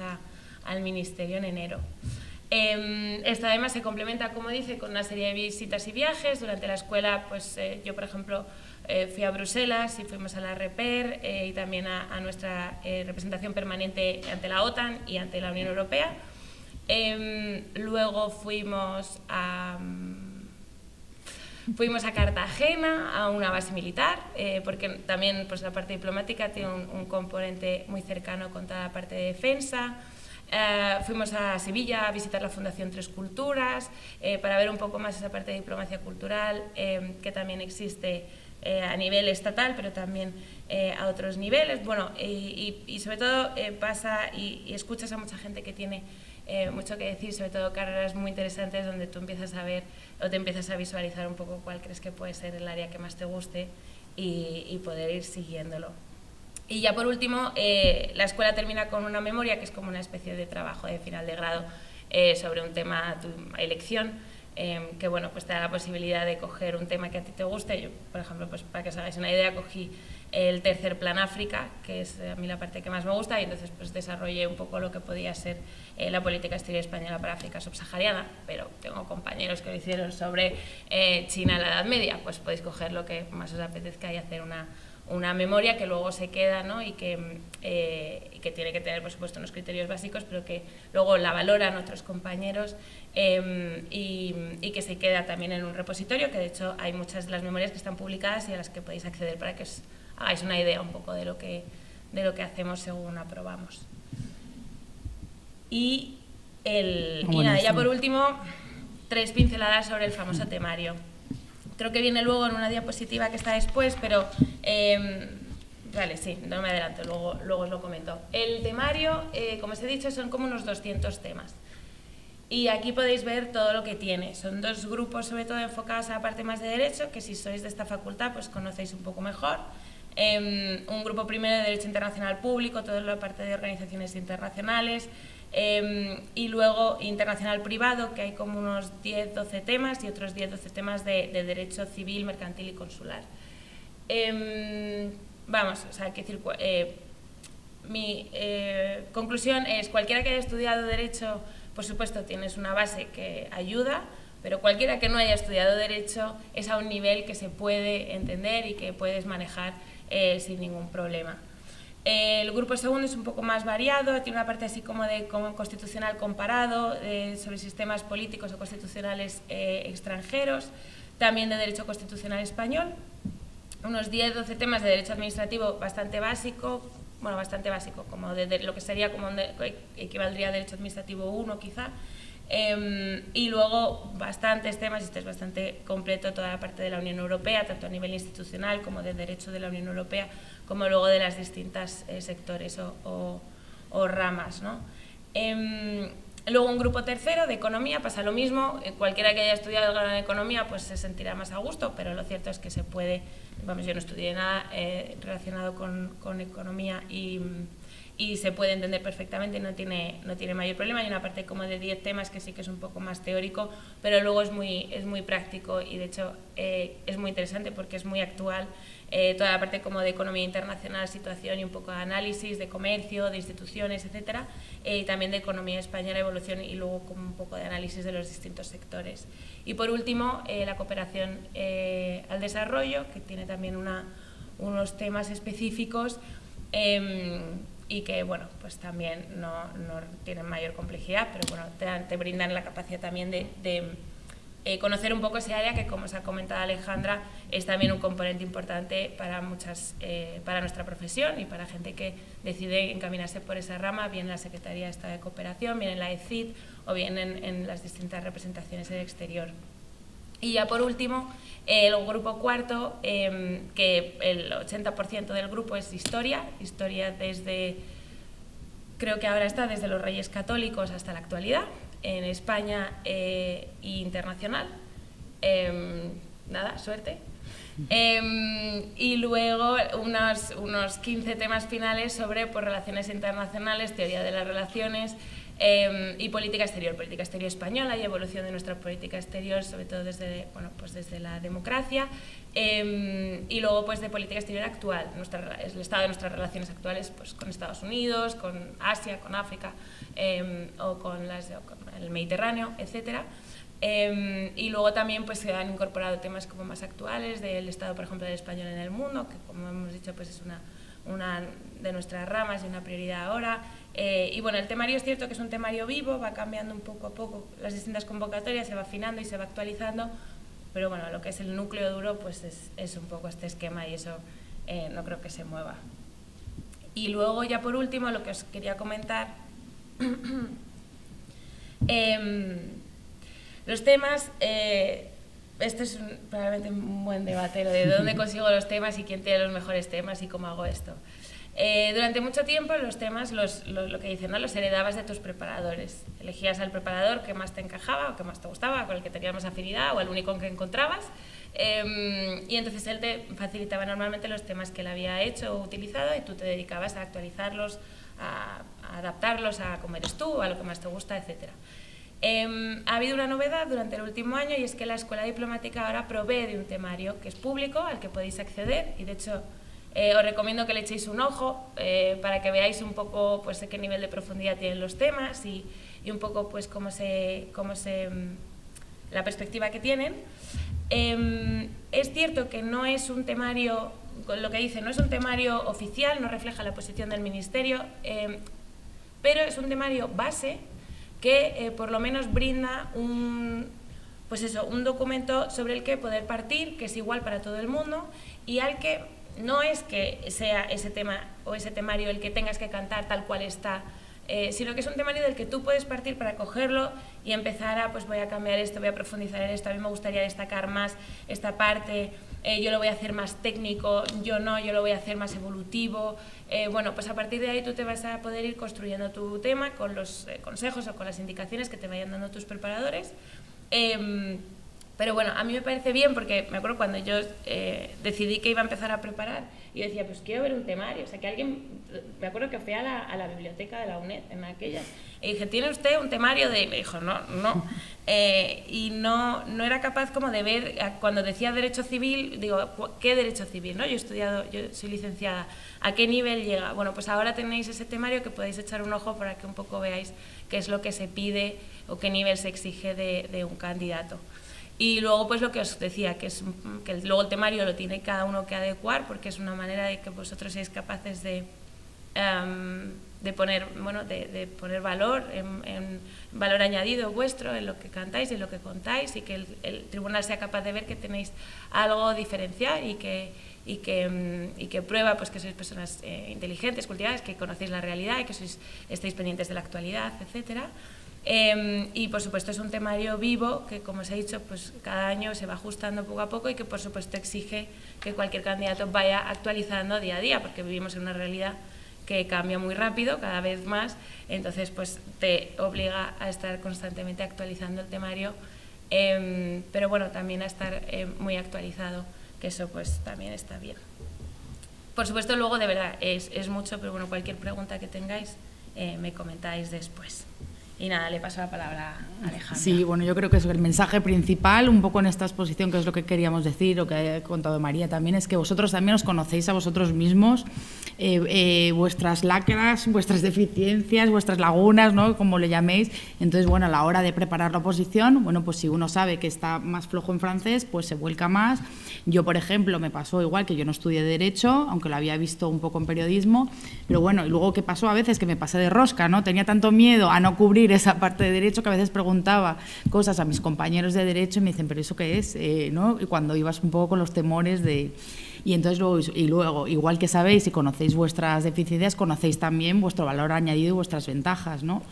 al ministerio en enero. Esto además se complementa, como dice, con una serie de visitas y viajes. Durante la escuela, pues yo, por ejemplo, fui a Bruselas y fuimos a la REPER y también a nuestra representación permanente ante la OTAN y ante la Unión Europea. Luego fuimos a Cartagena, a una base militar, porque también pues, la parte diplomática tiene un componente muy cercano con toda la parte de defensa. Fuimos a Sevilla a visitar la Fundación Tres Culturas para ver un poco más esa parte de diplomacia cultural que también existe a nivel estatal, pero también a otros niveles. Bueno, y sobre todo pasa y escuchas a mucha gente que tiene mucho que decir, sobre todo carreras muy interesantes donde tú empiezas a ver o te empiezas a visualizar un poco cuál crees que puede ser el área que más te guste y poder ir siguiéndolo. Y ya por último, la escuela termina con una memoria que es como una especie de trabajo de final de grado sobre un tema, tu elección, que bueno, pues te da la posibilidad de coger un tema que a ti te guste. Yo, por ejemplo, pues para que os hagáis una idea, cogí el tercer plan África, que es a mí la parte que más me gusta, y entonces pues desarrollé un poco lo que podía ser la política exterior española para África subsahariana, pero tengo compañeros que lo hicieron sobre China en la Edad Media, pues podéis coger lo que más os apetezca y hacer una memoria que luego se queda, ¿no? y que tiene que tener, por supuesto, unos criterios básicos, pero que luego la valoran otros compañeros y que se queda también en un repositorio, que de hecho hay muchas de las memorias que están publicadas y a las que podéis acceder para que os hagáis una idea un poco de lo que hacemos según aprobamos. Y nada, ya por último, 3 pinceladas sobre el famoso temario. Creo que viene luego en una diapositiva que está después, pero vale, sí, no me adelanto, luego os lo comento. El temario, como os he dicho, son como unos 200 temas. Y aquí podéis ver todo lo que tiene. Son 2 grupos, sobre todo enfocados a la parte más de derecho, que si sois de esta facultad, pues conocéis un poco mejor. Un grupo primero de Derecho Internacional Público, toda la parte de organizaciones internacionales. Y luego internacional privado, que hay como unos 10-12 temas y otros 10-12 temas de derecho civil, mercantil y consular. Vamos, o sea, mi conclusión es, cualquiera que haya estudiado derecho, por supuesto tienes una base que ayuda, pero cualquiera que no haya estudiado derecho es a un nivel que se puede entender y que puedes manejar sin ningún problema. El grupo segundo es un poco más variado, tiene una parte así como de constitucional comparado, sobre sistemas políticos o constitucionales extranjeros, también de derecho constitucional español, unos 10-12 temas de derecho administrativo bastante básico, como de lo que sería como equivaldría a derecho administrativo 1 quizá, y luego bastantes temas, y esto es bastante completo, toda la parte de la Unión Europea, tanto a nivel institucional como de derecho de la Unión Europea, como luego de las distintas sectores o ramas, ¿no? Luego un grupo tercero de economía, pasa lo mismo, cualquiera que haya estudiado el grado de economía pues se sentirá más a gusto, pero lo cierto es que se puede, vamos, yo no estudié nada relacionado con economía y se puede entender perfectamente, no tiene mayor problema. Hay una parte como de 10 temas que sí que es un poco más teórico, pero luego es muy práctico y de hecho es muy interesante porque es muy actual. Toda la parte como de economía internacional, situación y un poco de análisis de comercio, de instituciones, etcétera, y también de economía española, evolución y luego como un poco de análisis de los distintos sectores. Y por último, la cooperación al desarrollo, que tiene también unos temas específicos y que, bueno, pues también no tienen mayor complejidad, pero bueno, te brindan la capacidad también de conocer un poco ese área que, como os ha comentado Alejandra, es también un componente importante para para nuestra profesión y para gente que decide encaminarse por esa rama, bien en la Secretaría de Estado de Cooperación, bien en la ECID o bien en las distintas representaciones del exterior. Y ya por último, el grupo cuarto, que el 80% del grupo es historia desde, creo que ahora está desde los Reyes Católicos hasta la actualidad, en España e internacional. Nada, suerte. Y luego unos 15 temas finales sobre relaciones internacionales, teoría de las relaciones, y política exterior española y evolución de nuestra política exterior, sobre todo desde, bueno, pues desde la democracia, y luego pues de política exterior actual, el estado de nuestras relaciones actuales pues, con Estados Unidos, con Asia, con África o con el Mediterráneo, etcétera. Y luego también pues, se han incorporado temas como más actuales del estado, por ejemplo, del español en el mundo, que como hemos dicho pues, es una de nuestras ramas y una prioridad ahora. Y bueno, el temario es cierto que es un temario vivo, va cambiando un poco a poco las distintas convocatorias, se va afinando y se va actualizando, pero bueno, lo que es el núcleo duro pues es un poco este esquema y eso no creo que se mueva. Y luego ya por último lo que os quería comentar, los temas, este es probablemente un buen debate, lo de dónde consigo los temas y quién tiene los mejores temas y cómo hago esto. Durante mucho tiempo los temas, lo que dicen, ¿no? Los heredabas de tus preparadores. Elegías al preparador que más te encajaba o que más te gustaba, con el que tenías más afinidad o el único que encontrabas. Y entonces él te facilitaba normalmente los temas que él había hecho o utilizado y tú te dedicabas a actualizarlos, a adaptarlos a cómo eres tú, a lo que más te gusta, etc. Ha habido una novedad durante el último año y es que la Escuela Diplomática ahora provee de un temario que es público, al que podéis acceder y de hecho os recomiendo que le echéis un ojo para que veáis un poco pues, qué nivel de profundidad tienen los temas y un poco pues, la perspectiva que tienen. Es cierto que no es un temario, lo que dice, no es un temario oficial, no refleja la posición del Ministerio, pero es un temario base que por lo menos brinda un documento sobre el que poder partir, que es igual para todo el mundo y al que no es que sea ese tema o ese temario el que tengas que cantar tal cual está, sino que es un temario del que tú puedes partir para cogerlo y empezar a, pues voy a cambiar esto, voy a profundizar en esto, a mí me gustaría destacar más esta parte, yo lo voy a hacer más técnico, yo lo voy a hacer más evolutivo. Bueno, pues a partir de ahí tú te vas a poder ir construyendo tu tema con los consejos o con las indicaciones que te vayan dando tus preparadores. Pero bueno, a mí me parece bien porque me acuerdo cuando yo decidí que iba a empezar a preparar y yo decía, pues quiero ver un temario, o sea que alguien, me acuerdo que fui a la biblioteca de la UNED en aquella y dije, ¿tiene usted un temario de...? Y me dijo, no, y no era capaz como de ver, cuando decía derecho civil, digo, ¿qué derecho civil? ¿No? Yo soy licenciada, ¿a qué nivel llega? Bueno, pues ahora tenéis ese temario que podéis echar un ojo para que un poco veáis qué es lo que se pide o qué nivel se exige de un candidato. Y luego pues lo que os decía, que luego el temario lo tiene cada uno que adecuar porque es una manera de que vosotros seáis capaces de poner valor, en valor añadido vuestro en lo que cantáis y en lo que contáis y que el tribunal sea capaz de ver que tenéis algo diferencial y que prueba pues, que sois personas inteligentes, cultivadas, que conocéis la realidad y que estáis pendientes de la actualidad, etcétera. Y por supuesto es un temario vivo que, como os he dicho, pues cada año se va ajustando poco a poco y que por supuesto exige que cualquier candidato vaya actualizando día a día porque vivimos en una realidad que cambia muy rápido, cada vez más, entonces pues te obliga a estar constantemente actualizando el temario, pero bueno, también a estar muy actualizado, que eso pues también está bien. Por supuesto luego de verdad es mucho, pero bueno, cualquier pregunta que tengáis me comentáis después. Y nada, le paso la palabra a Alejandra. Sí, bueno, yo creo que es el mensaje principal, un poco en esta exposición, que es lo que queríamos decir, o que ha contado María también, es que vosotros también os conocéis a vosotros mismos, vuestras lacras, vuestras deficiencias, vuestras lagunas, ¿no? Como le llaméis. Entonces, bueno, a la hora de preparar la oposición, bueno, pues si uno sabe que está más flojo en francés, pues se vuelca más. Yo, por ejemplo, me pasó igual que yo no estudié Derecho, aunque lo había visto un poco en periodismo, pero bueno, y luego ¿qué pasó? A veces que me pasé de rosca, ¿no? Tenía tanto miedo a no cubrir esa parte de Derecho que a veces preguntaba cosas a mis compañeros de Derecho y me dicen, ¿pero eso qué es? ¿No? Y cuando ibas un poco con los temores de... Y entonces luego, igual que sabéis y conocéis vuestras deficiencias, conocéis también vuestro valor añadido y vuestras ventajas, ¿no?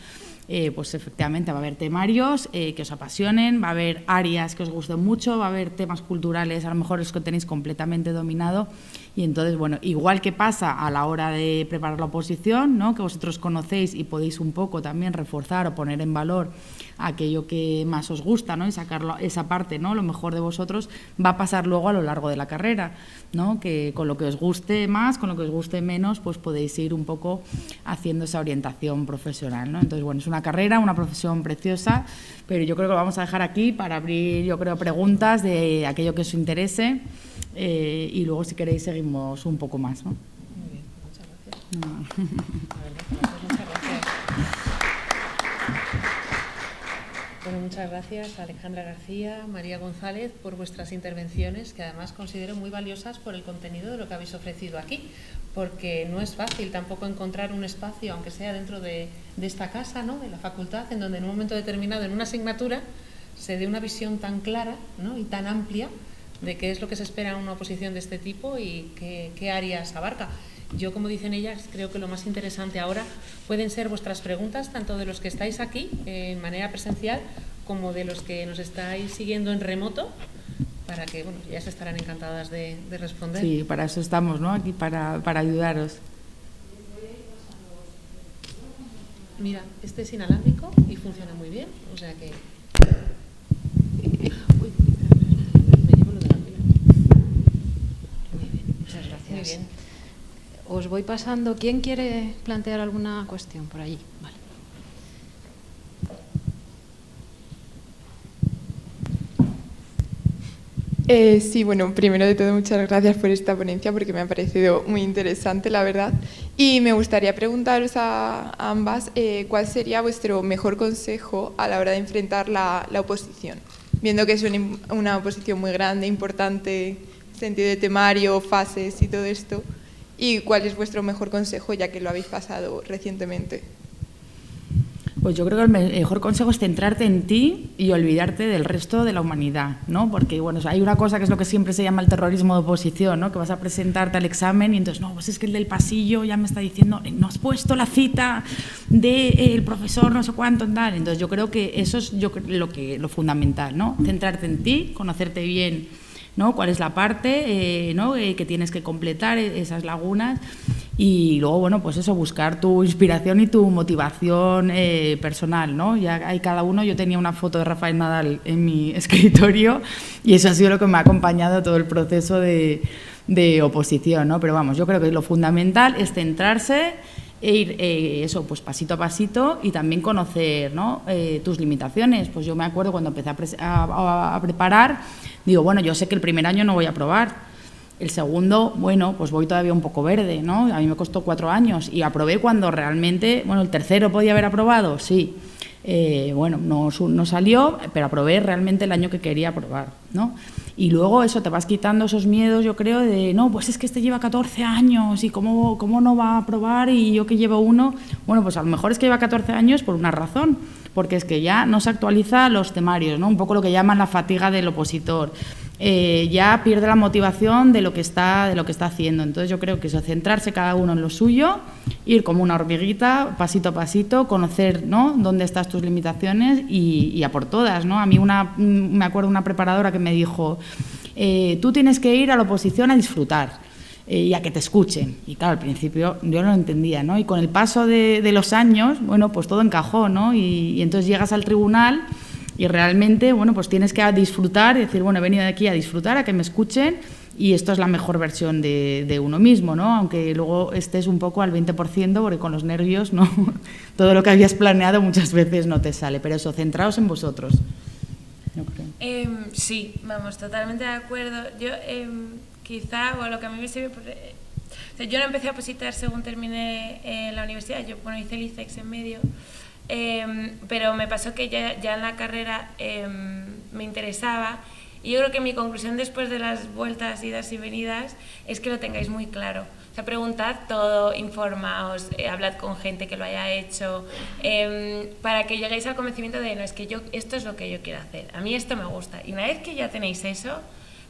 Pues efectivamente va a haber temarios que os apasionen, va a haber áreas que os gusten mucho, va a haber temas culturales, a lo mejor los que tenéis completamente dominado. Y entonces, bueno, igual que pasa a la hora de preparar la oposición, ¿no? Que vosotros conocéis y podéis un poco también reforzar o poner en valor aquello que más os gusta, ¿no? Y sacar esa parte, ¿no? Lo mejor de vosotros va a pasar luego a lo largo de la carrera, ¿no? Que con lo que os guste más, con lo que os guste menos, pues podéis ir un poco haciendo esa orientación profesional, ¿no? Entonces, bueno, es una una carrera, una profesión preciosa, pero yo creo que lo vamos a dejar aquí para abrir, yo creo, preguntas de aquello que os interese y luego, si queréis, seguimos un poco más, ¿no? Muy bien, muchas gracias. Muchas gracias. Bueno, muchas gracias a Alejandra García, María González, por vuestras intervenciones, que además considero muy valiosas por el contenido de lo que habéis ofrecido aquí, porque no es fácil tampoco encontrar un espacio, aunque sea dentro de esta casa, ¿no?, de la facultad, en donde en un momento determinado, en una asignatura, se dé una visión tan clara, ¿no?, y tan amplia de qué es lo que se espera en una oposición de este tipo y qué áreas abarca. Yo, como dicen ellas, creo que lo más interesante ahora pueden ser vuestras preguntas, tanto de los que estáis aquí en manera presencial como de los que nos estáis siguiendo en remoto, para que, bueno, ellas estarán encantadas de responder. Sí, para eso estamos, ¿no?, aquí para ayudaros. Mira, este es inalámbrico y funciona muy bien, o sea que... Uy, me llevo lo de la pila. Muy bien, muchas gracias. Muy bien. Os voy pasando. ¿Quién quiere plantear alguna cuestión por allí? Vale. Sí, bueno, primero de todo, muchas gracias por esta ponencia porque me ha parecido muy interesante, la verdad. Y me gustaría preguntaros a ambas cuál sería vuestro mejor consejo a la hora de enfrentar la oposición, viendo que es una oposición muy grande, importante, sentido de temario, fases y todo esto. ¿Y cuál es vuestro mejor consejo, ya que lo habéis pasado recientemente? Pues yo creo que el mejor consejo es centrarte en ti y olvidarte del resto de la humanidad, ¿no? Porque, bueno, hay una cosa que es lo que siempre se llama el terrorismo de oposición, ¿no? Que vas a presentarte al examen y entonces, no, pues es que el del pasillo ya me está diciendo, no has puesto la cita del profesor no sé cuánto, tal. Entonces yo creo que eso es lo fundamental, ¿no? Centrarte en ti, conocerte bien, ¿no?, cuál es la parte ¿no?, que tienes que completar, esas lagunas, y luego, bueno, pues eso, buscar tu inspiración y tu motivación personal, ¿no? Ya hay cada uno. Yo tenía una foto de Rafael Nadal en mi escritorio y eso ha sido lo que me ha acompañado todo el proceso de oposición, ¿no? Pero vamos, yo creo que lo fundamental es centrarse e ir eso, pues pasito a pasito, y también conocer, ¿no?, tus limitaciones. Pues yo me acuerdo cuando empecé a preparar, digo, bueno, yo sé que el primer año no voy a aprobar, el segundo, bueno, pues voy todavía un poco verde, ¿no? A mí me costó 4 años y aprobé cuando realmente, bueno, el tercero podía haber aprobado, sí. Bueno, no salió, pero aprobé realmente el año que quería aprobar, ¿no? Y luego eso, te vas quitando esos miedos, yo creo, de no, pues es que este lleva 14 años y cómo no va a aprobar y yo que llevo 1. Bueno, pues a lo mejor es que lleva 14 años por una razón, porque es que ya no se actualiza los temarios, ¿no? Un poco lo que llaman la fatiga del opositor. Ya pierde la motivación de lo que está haciendo. Entonces yo creo que eso, centrarse cada uno en lo suyo, ir como una hormiguita, pasito a pasito, conocer, ¿no?, dónde están tus limitaciones y a por todas, ¿no? A mí me acuerdo una preparadora que me dijo, tú tienes que ir a la oposición a disfrutar y a que te escuchen. Y claro, al principio yo no lo entendía, ¿no? Y con el paso de los años, bueno, pues todo encajó, ¿no? Y entonces llegas al tribunal y realmente, bueno, pues tienes que disfrutar y decir, bueno, he venido de aquí a disfrutar, a que me escuchen, y esto es la mejor versión de uno mismo, ¿no? Aunque luego estés un poco al 20%, porque con los nervios, ¿no? Todo lo que habías planeado muchas veces no te sale, pero eso, centraos en vosotros. Yo creo. Sí, vamos, totalmente de acuerdo. Yo, quizá, o lo que a mí me sirve... o sea, yo no empecé a opositar según terminé la universidad, yo, bueno, hice el ICEX en medio, pero me pasó que ya en la carrera me interesaba, y yo creo que mi conclusión después de las vueltas, idas y venidas, es que lo tengáis muy claro. O sea, preguntad todo, informaos, hablad con gente que lo haya hecho, para que lleguéis al convencimiento de, no, es que esto es lo que yo quiero hacer, a mí esto me gusta. Y una vez que ya tenéis eso,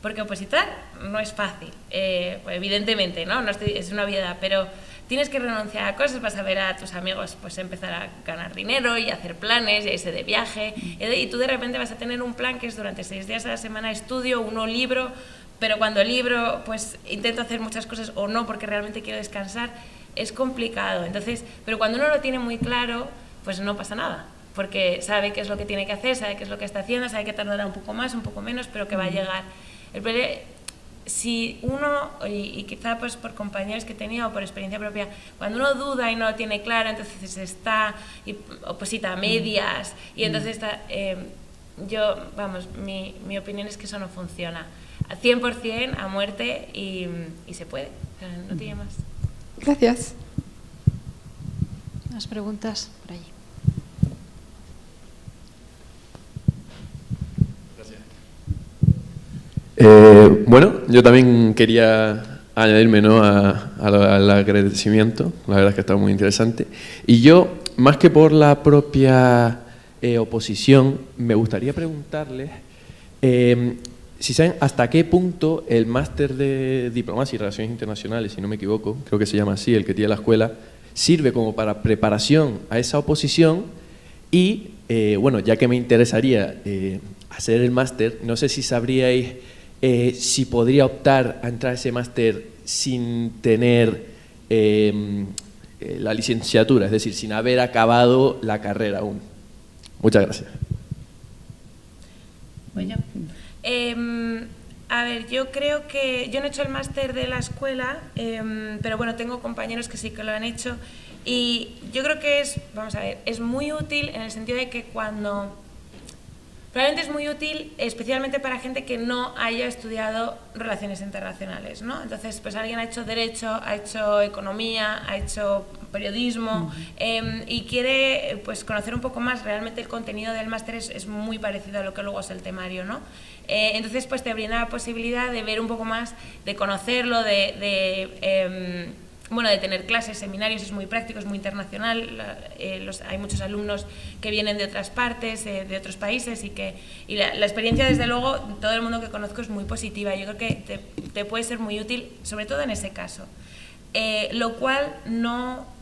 porque opositar no es fácil, pues evidentemente, ¿no? Es una obviedad, pero tienes que renunciar a cosas, vas a ver a tus amigos pues empezar a ganar dinero y hacer planes y irse de viaje, y tú de repente vas a tener un plan que es durante 6 días a la semana estudio, 1 libro, pero cuando el libro pues intento hacer muchas cosas o no porque realmente quiero descansar, es complicado. Entonces, pero cuando uno lo tiene muy claro, pues no pasa nada, porque sabe qué es lo que tiene que hacer, sabe qué es lo que está haciendo, sabe que tardará un poco más, un poco menos, pero que va a llegar. si uno, y quizá pues por compañeros que he tenido o por experiencia propia, cuando uno duda y no lo tiene claro, entonces está oposita a medias, y entonces está, yo, vamos, mi opinión es que eso no funciona. 100% a muerte y se puede, o sea, no tiene más. Gracias. ¿Más preguntas por allí? Bueno, yo también quería añadirme, ¿no?, al agradecimiento. La verdad es que está muy interesante. Y yo, más que por la propia oposición, me gustaría preguntarles si saben hasta qué punto el máster de Diplomacia y Relaciones Internacionales, si no me equivoco, creo que se llama así, el que tiene la escuela, sirve como para preparación a esa oposición. Y, bueno, ya que me interesaría hacer el máster, no sé si sabríais si podría optar a entrar a ese máster sin tener la licenciatura, es decir, sin haber acabado la carrera aún. Muchas gracias. Voy yo. A ver, yo creo que yo no he hecho el máster de la escuela, pero bueno, tengo compañeros que sí que lo han hecho, y yo creo que vamos a ver, es muy útil en el sentido de que probablemente es muy útil especialmente para gente que no haya estudiado relaciones internacionales, ¿no? Entonces, pues alguien ha hecho Derecho, ha hecho Economía, ha hecho Periodismo, y quiere pues conocer un poco más. Realmente el contenido del máster es muy parecido a lo que luego es el temario, ¿no? Entonces, pues te brinda la posibilidad de ver un poco más, de conocerlo, bueno, de tener clases, seminarios, es muy práctico, es muy internacional, hay muchos alumnos que vienen de otras partes, de otros países, y la experiencia, desde luego, todo el mundo que conozco es muy positiva. Yo creo que te puede ser muy útil, sobre todo en ese caso. Lo cual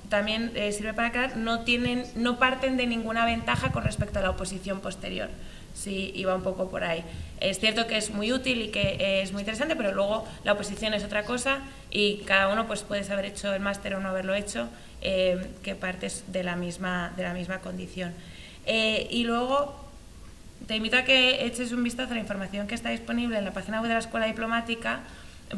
también sirve para aclarar, no parten de ninguna ventaja con respecto a la oposición posterior. Sí, iba un poco por ahí. Es cierto que es muy útil y que es muy interesante, pero luego la oposición es otra cosa, y cada uno pues puedes haber hecho el máster o no haberlo hecho, que partes de la misma condición. Y luego te invito a que eches un vistazo a la información que está disponible en la página web de la Escuela Diplomática,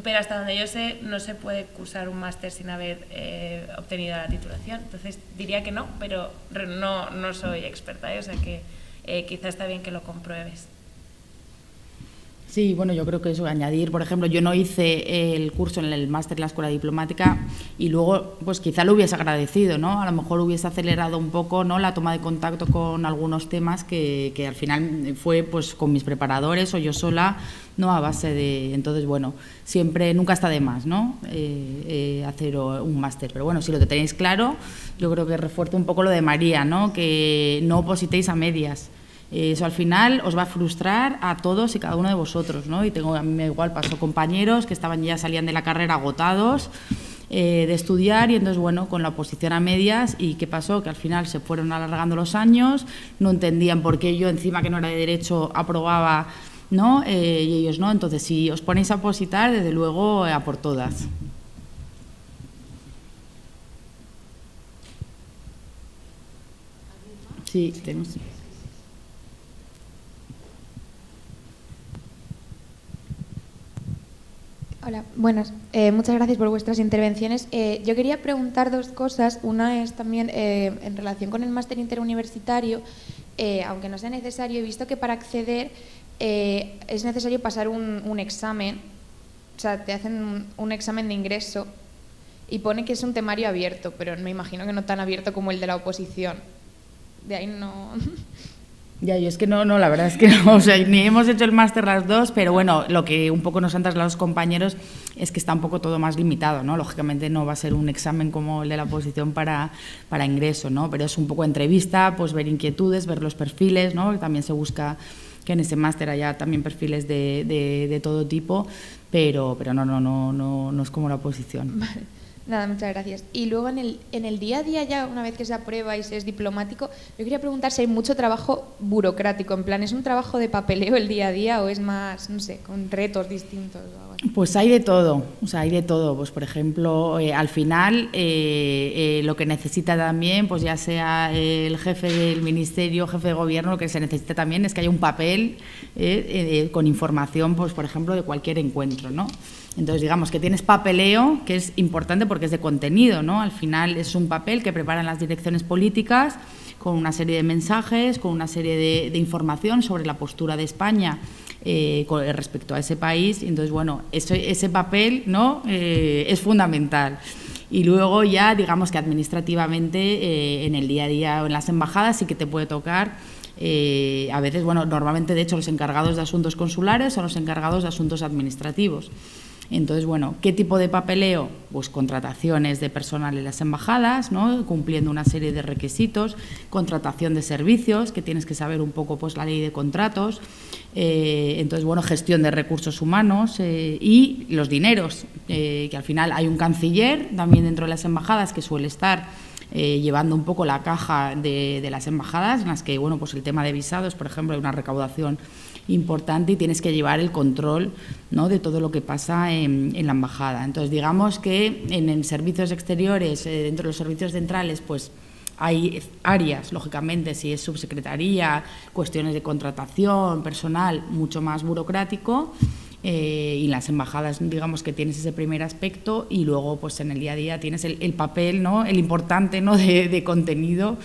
pero hasta donde yo sé no se puede cursar un máster sin haber obtenido la titulación. Entonces diría que no, pero no soy experta, o sea que quizá está bien que lo compruebes. Sí, bueno, yo creo que eso, añadir, por ejemplo, yo no hice el curso en el máster en la Escuela Diplomática, y luego pues quizá lo hubiese agradecido, ¿no? A lo mejor hubiese acelerado un poco, ¿no?, la toma de contacto con algunos temas que al final fue pues con mis preparadores o yo sola, ¿no?, a base de... Entonces, bueno, nunca está de más, ¿no?, hacer un máster. Pero bueno, si lo tenéis claro, yo creo que refuerza un poco lo de María, ¿no?, que no opositéis a medias. Eso al final os va a frustrar a todos y cada uno de vosotros, ¿no? Y a mí igual pasó compañeros que salían de la carrera agotados de estudiar, y entonces, bueno, con la oposición a medias, ¿y qué pasó? Que al final se fueron alargando los años, no entendían por qué yo, encima que no era de Derecho, aprobaba, ¿no? Y ellos no. Entonces, si os ponéis a opositar, desde luego, a por todas. Sí, tenemos... Hola, buenas. Muchas gracias por vuestras intervenciones. Yo quería preguntar dos cosas. Una es también en relación con el máster interuniversitario. Aunque no sea necesario, he visto que para acceder es necesario pasar un examen. O sea, te hacen un examen de ingreso y pone que es un temario abierto, pero me imagino que no tan abierto como el de la oposición. De ahí no... Ya, yo es que no, la verdad es que no, o sea, ni hemos hecho el máster las dos, pero bueno, lo que un poco nos han trasladado los compañeros es que está un poco todo más limitado, ¿no? Lógicamente no va a ser un examen como el de la oposición para ingreso, ¿no? Pero es un poco entrevista, pues ver inquietudes, ver los perfiles, ¿no? También se busca que en ese máster haya también perfiles de todo tipo, pero no es como la oposición. Vale. Nada, muchas gracias. Y luego en el día a día, ya una vez que se aprueba y se es diplomático, yo quería preguntar si hay mucho trabajo burocrático, en plan, ¿es un trabajo de papeleo el día a día o es más, no sé, con retos distintos o algo así? Pues hay de todo, o sea, hay de todo. Pues por ejemplo, al final lo que necesita también, pues ya sea el jefe del ministerio, jefe de gobierno, lo que se necesita también es que haya un papel con información, pues por ejemplo, de cualquier encuentro, ¿no? Entonces, digamos que tienes papeleo, que es importante porque es de contenido, ¿no? Al final es un papel que preparan las direcciones políticas con una serie de mensajes, con una serie de información sobre la postura de España respecto a ese país. Entonces, bueno, ese papel, ¿no? Es fundamental. Y luego ya, digamos que administrativamente, en el día a día o en las embajadas sí que te puede tocar. A veces, bueno, normalmente de hecho los encargados de asuntos consulares son los encargados de asuntos administrativos. Entonces, bueno, ¿qué tipo de papeleo? Pues contrataciones de personal en las embajadas, ¿no? Cumpliendo una serie de requisitos, contratación de servicios, que tienes que saber un poco pues la ley de contratos, entonces, bueno, gestión de recursos humanos y los dineros, que al final hay un canciller también dentro de las embajadas que suele estar llevando un poco la caja de las embajadas, en las que, bueno, pues el tema de visados, por ejemplo, hay una recaudación importante y tienes que llevar el control, ¿no? De todo lo que pasa en la embajada. Entonces, digamos que en servicios exteriores, dentro de los servicios centrales, pues hay áreas, lógicamente, si es subsecretaría, cuestiones de contratación, personal, mucho más burocrático, y las embajadas, digamos que tienes ese primer aspecto, y luego pues en el día a día tienes el papel, ¿no? El importante, ¿no? de contenido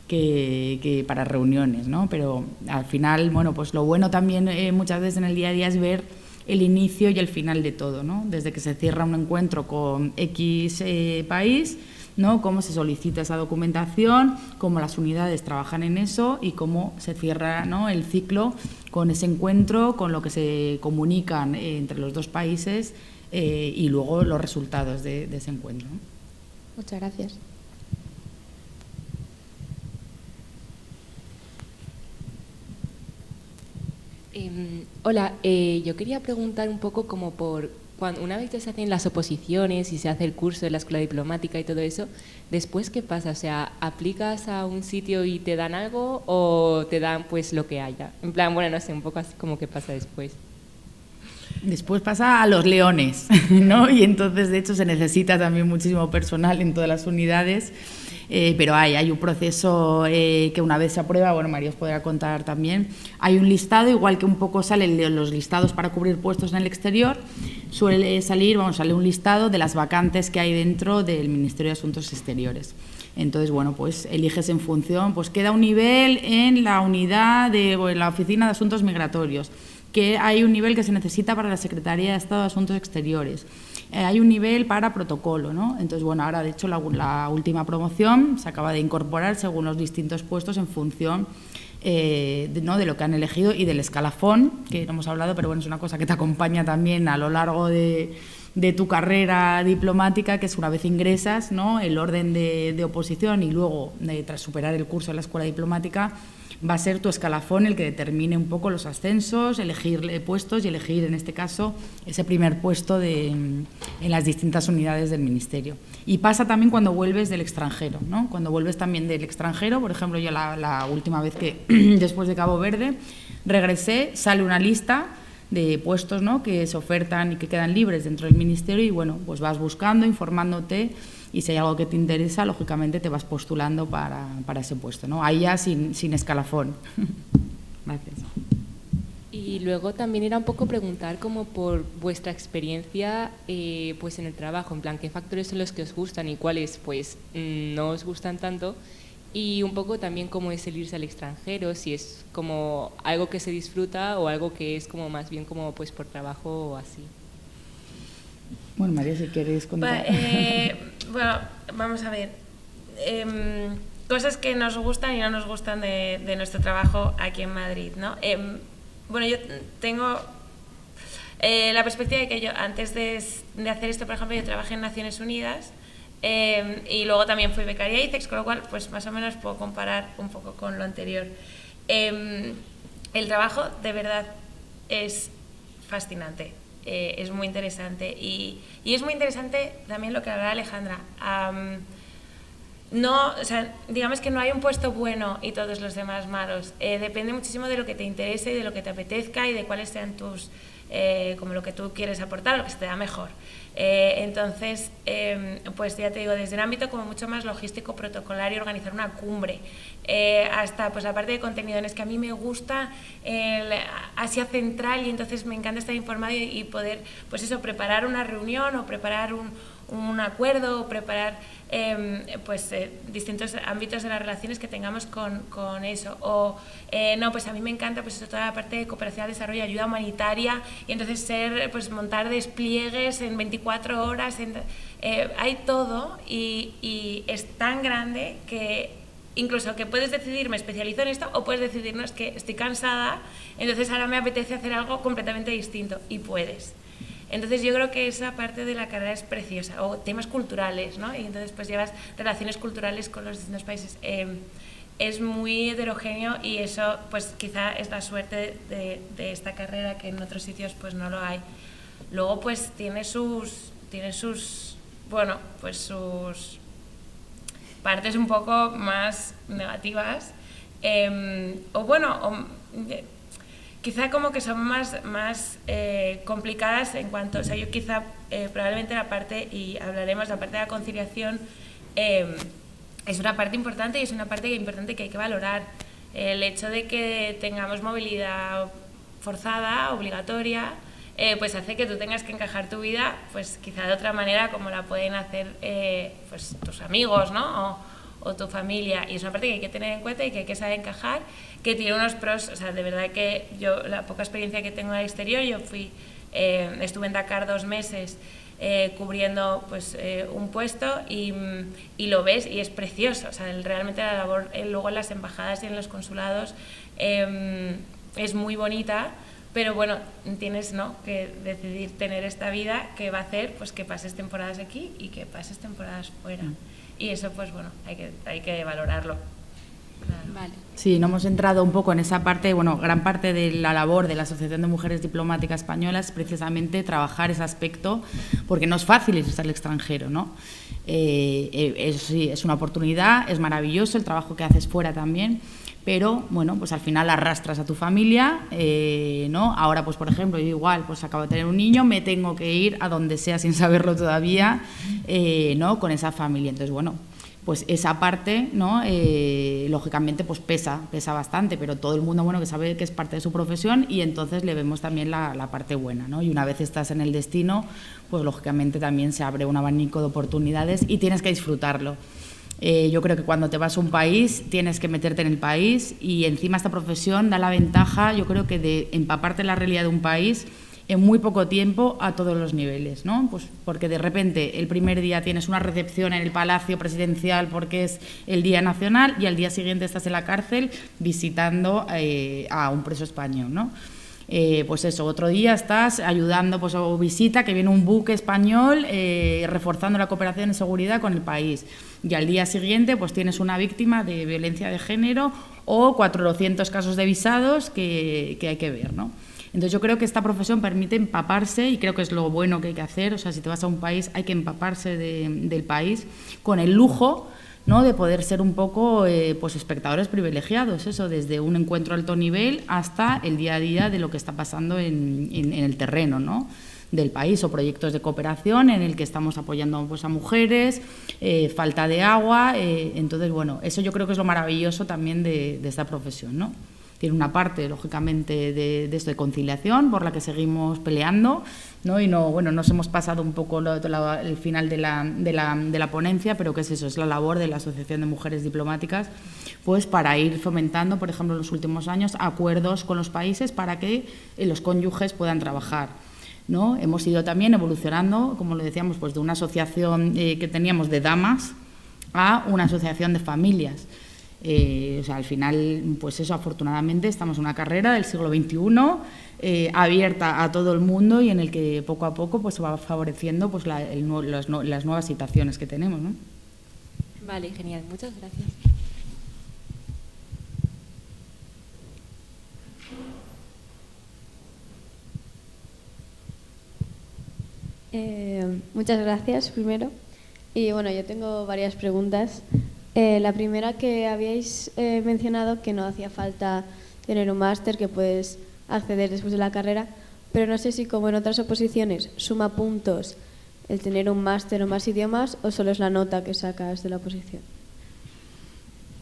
que para reuniones, ¿no? Pero al final, bueno, pues lo bueno también muchas veces en el día a día es ver el inicio y el final de todo, ¿no? Desde que se cierra un encuentro con X país, ¿no? Cómo se solicita esa documentación, cómo las unidades trabajan en eso y cómo se cierra, ¿no? El ciclo con ese encuentro, con lo que se comunican entre los dos países y luego los resultados de ese encuentro, ¿no? Muchas gracias. Hola, yo quería preguntar un poco como por cuando una vez ya se hacen las oposiciones y se hace el curso de la escuela diplomática y todo eso, ¿después qué pasa? O sea, ¿aplicas a un sitio y te dan algo o te dan pues lo que haya? En plan, bueno, no sé, un poco así como qué pasa después. Después pasa a los leones, ¿no? Y entonces, de hecho, se necesita también muchísimo personal en todas las unidades, pero hay un proceso que una vez se aprueba, bueno, María os podrá contar también, hay un listado, igual que un poco salen los listados para cubrir puestos en el exterior, suele salir, sale un listado de las vacantes que hay dentro del Ministerio de Asuntos Exteriores. Entonces, bueno, pues eliges en función, pues queda un nivel en la unidad en la Oficina de Asuntos Migratorios, que hay un nivel que se necesita para la Secretaría de Estado de Asuntos Exteriores, hay un nivel para protocolo, ¿no? Entonces, bueno, ahora de hecho la última promoción se acaba de incorporar según los distintos puestos en función ¿no? de lo que han elegido y del escalafón, que no hemos hablado, pero bueno, es una cosa que te acompaña también a lo largo de tu carrera diplomática, que es una vez ingresas, ¿no? El orden de oposición y luego, tras superar el curso de la escuela diplomática, va a ser tu escalafón el que determine un poco los ascensos, elegir puestos y elegir, en este caso, ese primer puesto en las distintas unidades del Ministerio. Y pasa también cuando vuelves del extranjero, ¿no? Cuando vuelves también del extranjero, por ejemplo, yo la última vez que, después de Cabo Verde, regresé, sale una lista de puestos, ¿no? Que se ofertan y que quedan libres dentro del Ministerio y, bueno, pues vas buscando, informándote y si hay algo que te interesa, lógicamente te vas postulando para ese puesto, ¿no? Ahí ya sin escalafón. Gracias. Y luego también era un poco preguntar como por vuestra experiencia pues en el trabajo, en plan, ¿qué factores son los que os gustan y cuáles pues no os gustan tanto? Y un poco también cómo es el irse al extranjero, si es como algo que se disfruta o algo que es como más bien como pues por trabajo o así. Bueno, María, si quieres contar. Bueno, vamos a ver. Cosas que nos gustan y no nos gustan de nuestro trabajo aquí en Madrid, ¿no? Bueno, yo tengo la perspectiva de que yo antes de hacer esto, por ejemplo, yo trabajé en Naciones Unidas y luego también fui becaria ICEX, con lo cual pues más o menos puedo comparar un poco con lo anterior. El trabajo de verdad es fascinante. Es muy interesante y es muy interesante también lo que hablaba Alejandra. No, o sea, digamos que no hay un puesto bueno y todos los demás malos. Depende muchísimo de lo que te interese y de lo que te apetezca y de cuáles sean tus como lo que tú quieres aportar, lo que se te da mejor. Entonces, pues ya te digo, desde un ámbito como mucho más logístico, protocolario, organizar una cumbre, hasta pues la parte de contenido, es que a mí me gusta Asia Central y entonces me encanta estar informado y poder, pues eso, preparar una reunión o preparar un acuerdo o preparar distintos ámbitos de las relaciones que tengamos con eso. O no, pues a mí me encanta pues eso, toda la parte de cooperación al desarrollo, ayuda humanitaria, y entonces montar despliegues en 24 horas, hay todo y es tan grande que incluso que puedes decidir me especializo en esto o puedes decidir no, es que estoy cansada, entonces ahora me apetece hacer algo completamente distinto y puedes. Entonces yo creo que esa parte de la carrera es preciosa, o temas culturales, ¿no? Y entonces pues llevas relaciones culturales con los distintos países. Es muy heterogéneo y eso pues quizá es la suerte de esta carrera, que en otros sitios pues no lo hay. Luego pues tiene sus partes un poco más negativas, quizá como que son más complicadas en cuanto, o sea, yo quizá probablemente la parte, y hablaremos, la parte de la conciliación es una parte importante y es una parte importante que hay que valorar. El hecho de que tengamos movilidad forzada, obligatoria, pues hace que tú tengas que encajar tu vida, pues quizá de otra manera como la pueden hacer pues tus amigos, ¿no? O tu familia, y es una parte que hay que tener en cuenta y que hay que saber encajar, que tiene unos pros. O sea, de verdad que yo, la poca experiencia que tengo en el exterior, yo estuve en Dakar 2 meses cubriendo pues un puesto y lo ves y es precioso. O sea, realmente la labor luego en las embajadas y en los consulados es muy bonita, pero bueno, tienes, ¿no?, que decidir tener esta vida que va a hacer pues que pases temporadas aquí y que pases temporadas fuera. Y eso, pues bueno, hay que valorarlo. Claro. Vale. Sí, no hemos entrado un poco en esa parte, bueno, gran parte de la labor de la Asociación de Mujeres Diplomáticas Españolas es precisamente trabajar ese aspecto, porque no es fácil irse al extranjero, ¿no? Sí, es una oportunidad, es maravilloso el trabajo que haces fuera también, pero bueno, pues al final arrastras a tu familia, ¿no? Ahora, pues por ejemplo, yo igual, pues acabo de tener un niño, me tengo que ir a donde sea sin saberlo todavía, ¿no?, con esa familia. Entonces, bueno, pues esa parte, ¿no?, lógicamente pues pesa bastante, pero todo el mundo, bueno, que sabe que es parte de su profesión, y entonces le vemos también la parte buena, ¿no? Y una vez estás en el destino, pues lógicamente también se abre un abanico de oportunidades y tienes que disfrutarlo. Yo creo que cuando te vas a un país tienes que meterte en el país, y encima esta profesión da la ventaja, yo creo que de empaparte la realidad de un país en muy poco tiempo a todos los niveles, ¿no? Pues porque de repente el primer día tienes una recepción en el Palacio Presidencial porque es el Día Nacional, y al día siguiente estás en la cárcel visitando a un preso español, ¿no? Pues eso, otro día estás ayudando, pues, o visita que viene un buque español reforzando la cooperación en seguridad con el país, y al día siguiente pues tienes una víctima de violencia de género o 400 casos de visados que hay que ver, ¿no? Entonces yo creo que esta profesión permite empaparse, y creo que es lo bueno que hay que hacer. O sea, si te vas a un país hay que empaparse del país con el lujo, ¿no?, de poder ser un poco pues espectadores privilegiados, eso, desde un encuentro a alto nivel hasta el día a día de lo que está pasando en el terreno, ¿no?, del país, o proyectos de cooperación en el que estamos apoyando pues a mujeres, falta de agua, entonces bueno, eso yo creo que es lo maravilloso también de esta profesión, ¿no? Tiene una parte, lógicamente, de esto de conciliación, por la que seguimos peleando, ¿no? Y no, bueno, nos hemos pasado un poco el final de la ponencia, pero ¿qué es eso? Es la labor de la Asociación de Mujeres Diplomáticas, pues para ir fomentando, por ejemplo, en los últimos años, acuerdos con los países para que los cónyuges puedan trabajar, ¿no? Hemos ido también evolucionando, como lo decíamos, pues de una asociación que teníamos de damas a una asociación de familias. O sea, al final, pues eso, afortunadamente estamos en una carrera del siglo XXI, abierta a todo el mundo, y en el que poco a poco pues se va favoreciendo pues las nuevas situaciones que tenemos, ¿no? Vale, genial, muchas gracias. Muchas gracias primero. Y bueno, yo tengo varias preguntas. La primera, que habíais mencionado que no hacía falta tener un máster, que puedes acceder después de la carrera. pero no sé si como en otras oposiciones suma puntos el tener un máster o más idiomas o solo es la nota que sacas de la oposición.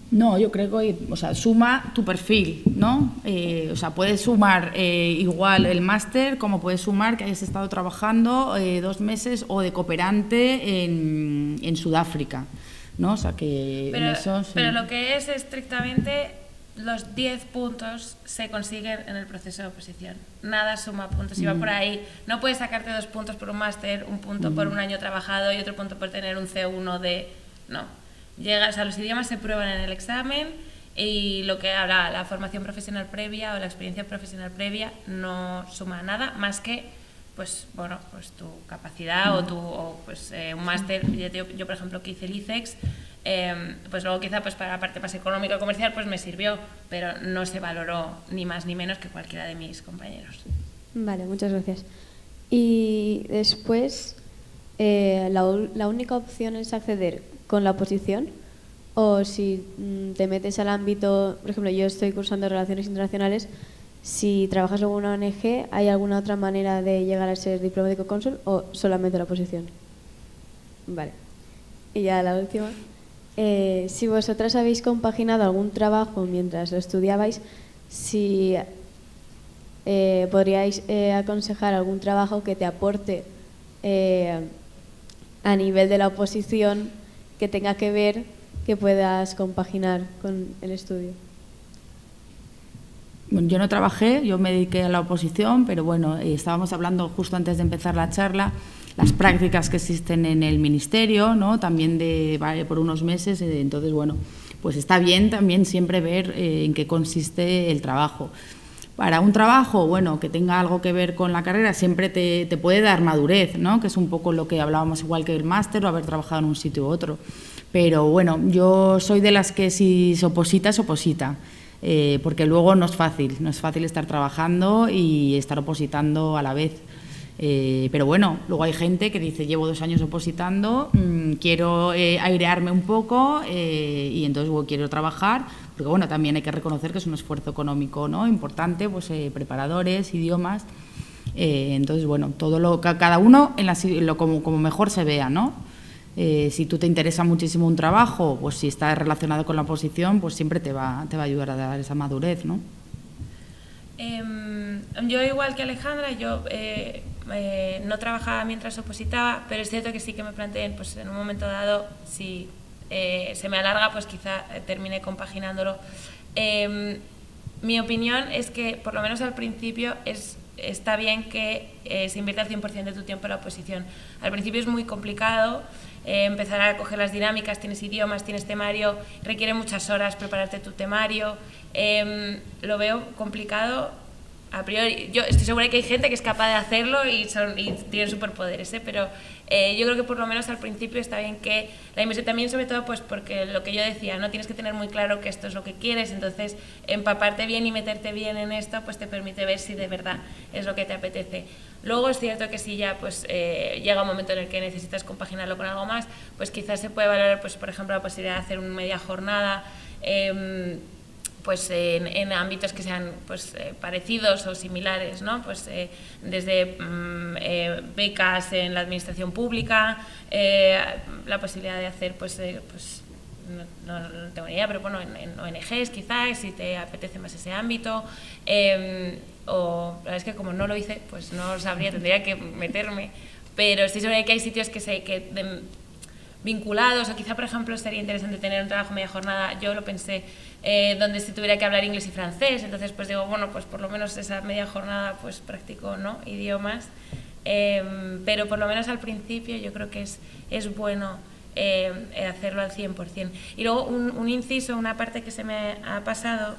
No, yo creo que, o sea, suma tu perfil, ¿no? O sea, puedes sumar igual el máster como puedes sumar que hayas estado trabajando 2 meses o de cooperante en Sudáfrica, ¿no? O sea, que pero, en eso... Sí. Pero lo que es estrictamente, los 10 puntos se consiguen en el proceso de oposición. Nada suma puntos, si va por ahí. No puedes sacarte 2 puntos por un máster, 1 punto por un año trabajado y otro punto por tener un C1 de... No. Llegas a los idiomas, se prueban en el examen y lo que habla la formación profesional previa o la experiencia profesional previa no suma nada más que pues bueno, pues tu capacidad o un máster. Yo por ejemplo que hice el ICEX, pues luego quizá pues para la parte más económica o comercial pues me sirvió, pero no se valoró ni más ni menos que cualquiera de mis compañeros. Vale, muchas gracias. Y después la única opción es acceder con la oposición, o si te metes al ámbito, por ejemplo, yo estoy cursando Relaciones Internacionales, si trabajas en una ONG, ¿hay alguna otra manera de llegar a ser diplomático cónsul o solamente la oposición? Vale. Y ya la última. Si vosotras habéis compaginado algún trabajo mientras lo estudiabais, si podríais aconsejar algún trabajo que te aporte a nivel de la oposición, que tenga que ver, que puedas compaginar con el estudio. Bueno, yo no trabajé, yo me dediqué a la oposición, pero bueno, estábamos hablando justo antes de empezar la charla, las prácticas que existen en el ministerio, ¿no? También por unos meses, entonces bueno, pues está bien también siempre ver en qué consiste el trabajo. Para un trabajo, bueno, que tenga algo que ver con la carrera, siempre te puede dar madurez, ¿no? Que es un poco lo que hablábamos igual que el máster o haber trabajado en un sitio u otro. Pero bueno, yo soy de las que si se oposita, se oposita, porque luego no es fácil estar trabajando y estar opositando a la vez. Pero bueno, luego hay gente que dice, llevo 2 años opositando, quiero airearme un poco y entonces quiero trabajar, porque bueno, también hay que reconocer que es un esfuerzo económico, ¿no? Importante, pues preparadores, idiomas, entonces bueno, cada uno como mejor se vea, ¿no? Si tú te interesa muchísimo un trabajo, pues si está relacionado con la oposición, pues siempre te va a ayudar a dar esa madurez, ¿no? Yo igual que Alejandra, yo no trabajaba mientras opositaba, pero es cierto que sí que me planteé, pues en un momento dado, si se me alarga, pues quizá termine compaginándolo. Mi opinión es que, por lo menos al principio, está bien que se invierta el 100% de tu tiempo en la oposición. Al principio es muy complicado empezar a coger las dinámicas, tienes idiomas, tienes temario, requiere muchas horas prepararte tu temario. Lo veo complicado a priori. Yo estoy segura de que hay gente que es capaz de hacerlo y tienen superpoderes, pero yo creo que por lo menos al principio está bien que la inversión también, sobre todo pues porque lo que yo decía, no tienes que tener muy claro que esto es lo que quieres, entonces empaparte bien y meterte bien en esto pues te permite ver si de verdad es lo que te apetece. Luego es cierto que si ya pues llega un momento en el que necesitas compaginarlo con algo más, pues quizás se puede valorar, pues por ejemplo, la posibilidad de hacer una media jornada pues en ámbitos que sean pues parecidos o similares, ¿no? Pues desde becas en la administración pública, la posibilidad de hacer pues no tengo ni idea, pero bueno, en ONGs quizás, si te apetece más ese ámbito, o la verdad es que como no lo hice, pues no sabría, tendría que meterme, pero estoy segura de que hay sitios vinculados, o quizá por ejemplo sería interesante tener un trabajo media jornada, yo lo pensé, donde se tuviera que hablar inglés y francés, entonces pues digo, bueno, pues por lo menos esa media jornada pues practico, ¿no?, idiomas, pero por lo menos al principio yo creo que es bueno hacerlo al 100%. Y luego un inciso, una parte que se me ha pasado,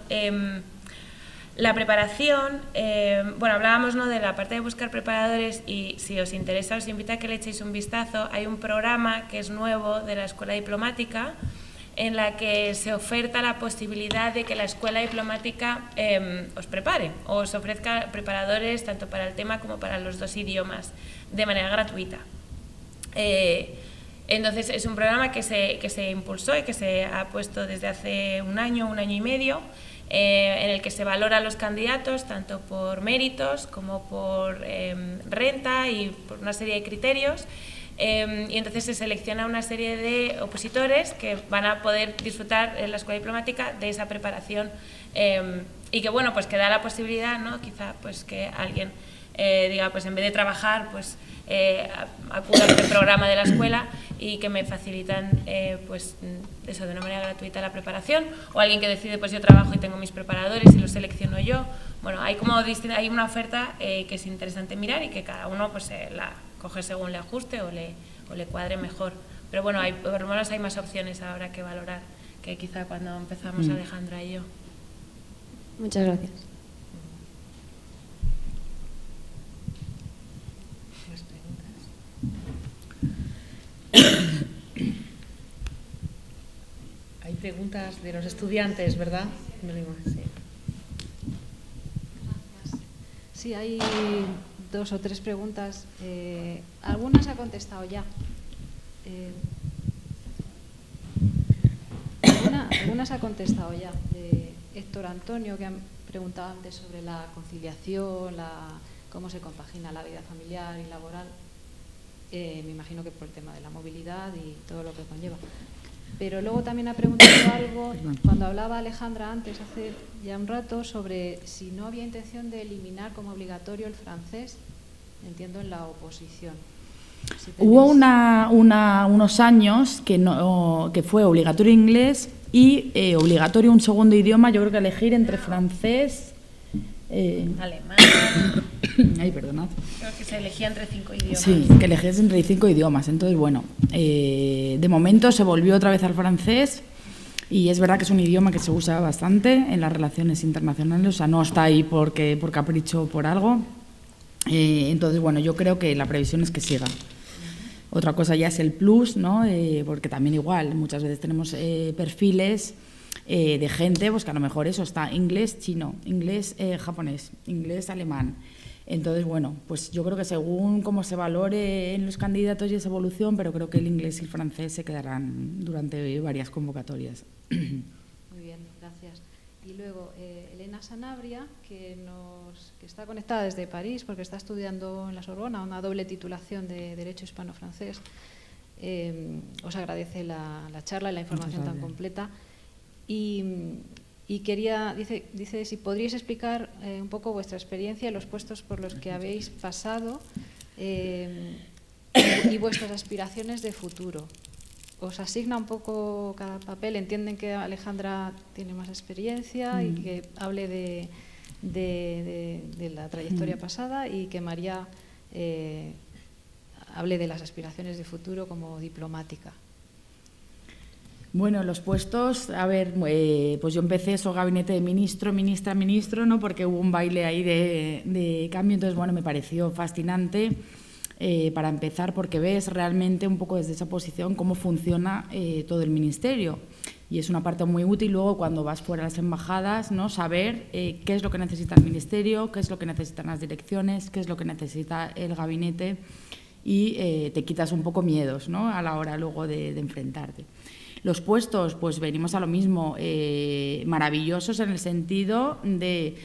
la preparación, bueno, hablábamos, ¿no?, de la parte de buscar preparadores, y si os interesa os invito a que le echéis un vistazo. Hay un programa que es nuevo de la Escuela Diplomática en la que se oferta la posibilidad de que la Escuela Diplomática os prepare, o os ofrezca preparadores tanto para el tema como para los 2 idiomas de manera gratuita. Entonces es un programa que se impulsó y que se ha puesto desde hace un año y medio, en el que se valoran los candidatos tanto por méritos como por renta y por una serie de criterios. Y entonces se selecciona una serie de opositores que van a poder disfrutar en la escuela diplomática de esa preparación y que, bueno, pues que da la posibilidad, ¿no? Quizá pues que alguien diga, pues en vez de trabajar, pues acuda a este programa de la escuela y que me facilitan pues eso, de una manera gratuita la preparación, o alguien que decide, pues yo trabajo y tengo mis preparadores y los selecciono yo. Bueno, hay como hay una oferta que es interesante mirar y que cada uno pues la coge según le ajuste o le cuadre mejor. Pero bueno, por lo menos hay más opciones ahora que valorar que quizá cuando empezamos Alejandra y yo. Muchas gracias. Hay preguntas de los estudiantes, ¿verdad? Sí. Sí, hay 2 o 3 preguntas. Algunas ha contestado ya. Algunas ha contestado ya. Héctor Antonio, que han preguntado antes sobre la conciliación, cómo se compagina la vida familiar y laboral. Me imagino que por el tema de la movilidad y todo lo que conlleva. Pero luego también ha preguntado algo, cuando hablaba Alejandra antes, hace ya un rato, sobre si no había intención de eliminar como obligatorio el francés, entiendo, en la oposición. Si Hubo unos años que fue obligatorio inglés y obligatorio un segundo idioma, yo creo que elegir entre francés... Alemán. Ay, perdonad. Creo que se elegía entre 5 idiomas. Sí, que elegías entre 5 idiomas. Entonces, bueno, de momento se volvió otra vez al francés y es verdad que es un idioma que se usa bastante en las relaciones internacionales, o sea, no está ahí por capricho o por algo. Entonces, bueno, yo creo que la previsión es que siga. Otra cosa ya es el plus, ¿no? Porque también igual, muchas veces tenemos perfiles de gente pues que a lo mejor eso está inglés chino, inglés japonés, inglés alemán. Entonces, bueno, pues yo creo que según cómo se valore en los candidatos y esa evolución, pero creo que el inglés y el francés se quedarán durante varias convocatorias. Muy bien, gracias. Y luego Elena Sanabria, que está conectada desde París porque está estudiando en la Sorbona una doble titulación de Derecho Hispano-Francés. Os agradece la charla y la información tan completa. Y quería, dice si podríais explicar un poco vuestra experiencia, los puestos por los que habéis pasado y vuestras aspiraciones de futuro. Os asigna un poco cada papel, entienden que Alejandra tiene más experiencia y que hable de la trayectoria pasada y que María hable de las aspiraciones de futuro como diplomática. Bueno, los puestos, a ver, pues yo empecé eso, gabinete de ministro, ministro, ¿no? Porque hubo un baile ahí de cambio, entonces, bueno, me pareció fascinante para empezar, porque ves realmente un poco desde esa posición cómo funciona todo el ministerio. Y es una parte muy útil luego cuando vas fuera a las embajadas, ¿no? Saber qué es lo que necesita el ministerio, qué es lo que necesitan las direcciones, qué es lo que necesita el gabinete y te quitas un poco miedos, ¿no? A la hora luego de enfrentarte. Los puestos, pues venimos a lo mismo, maravillosos en el sentido de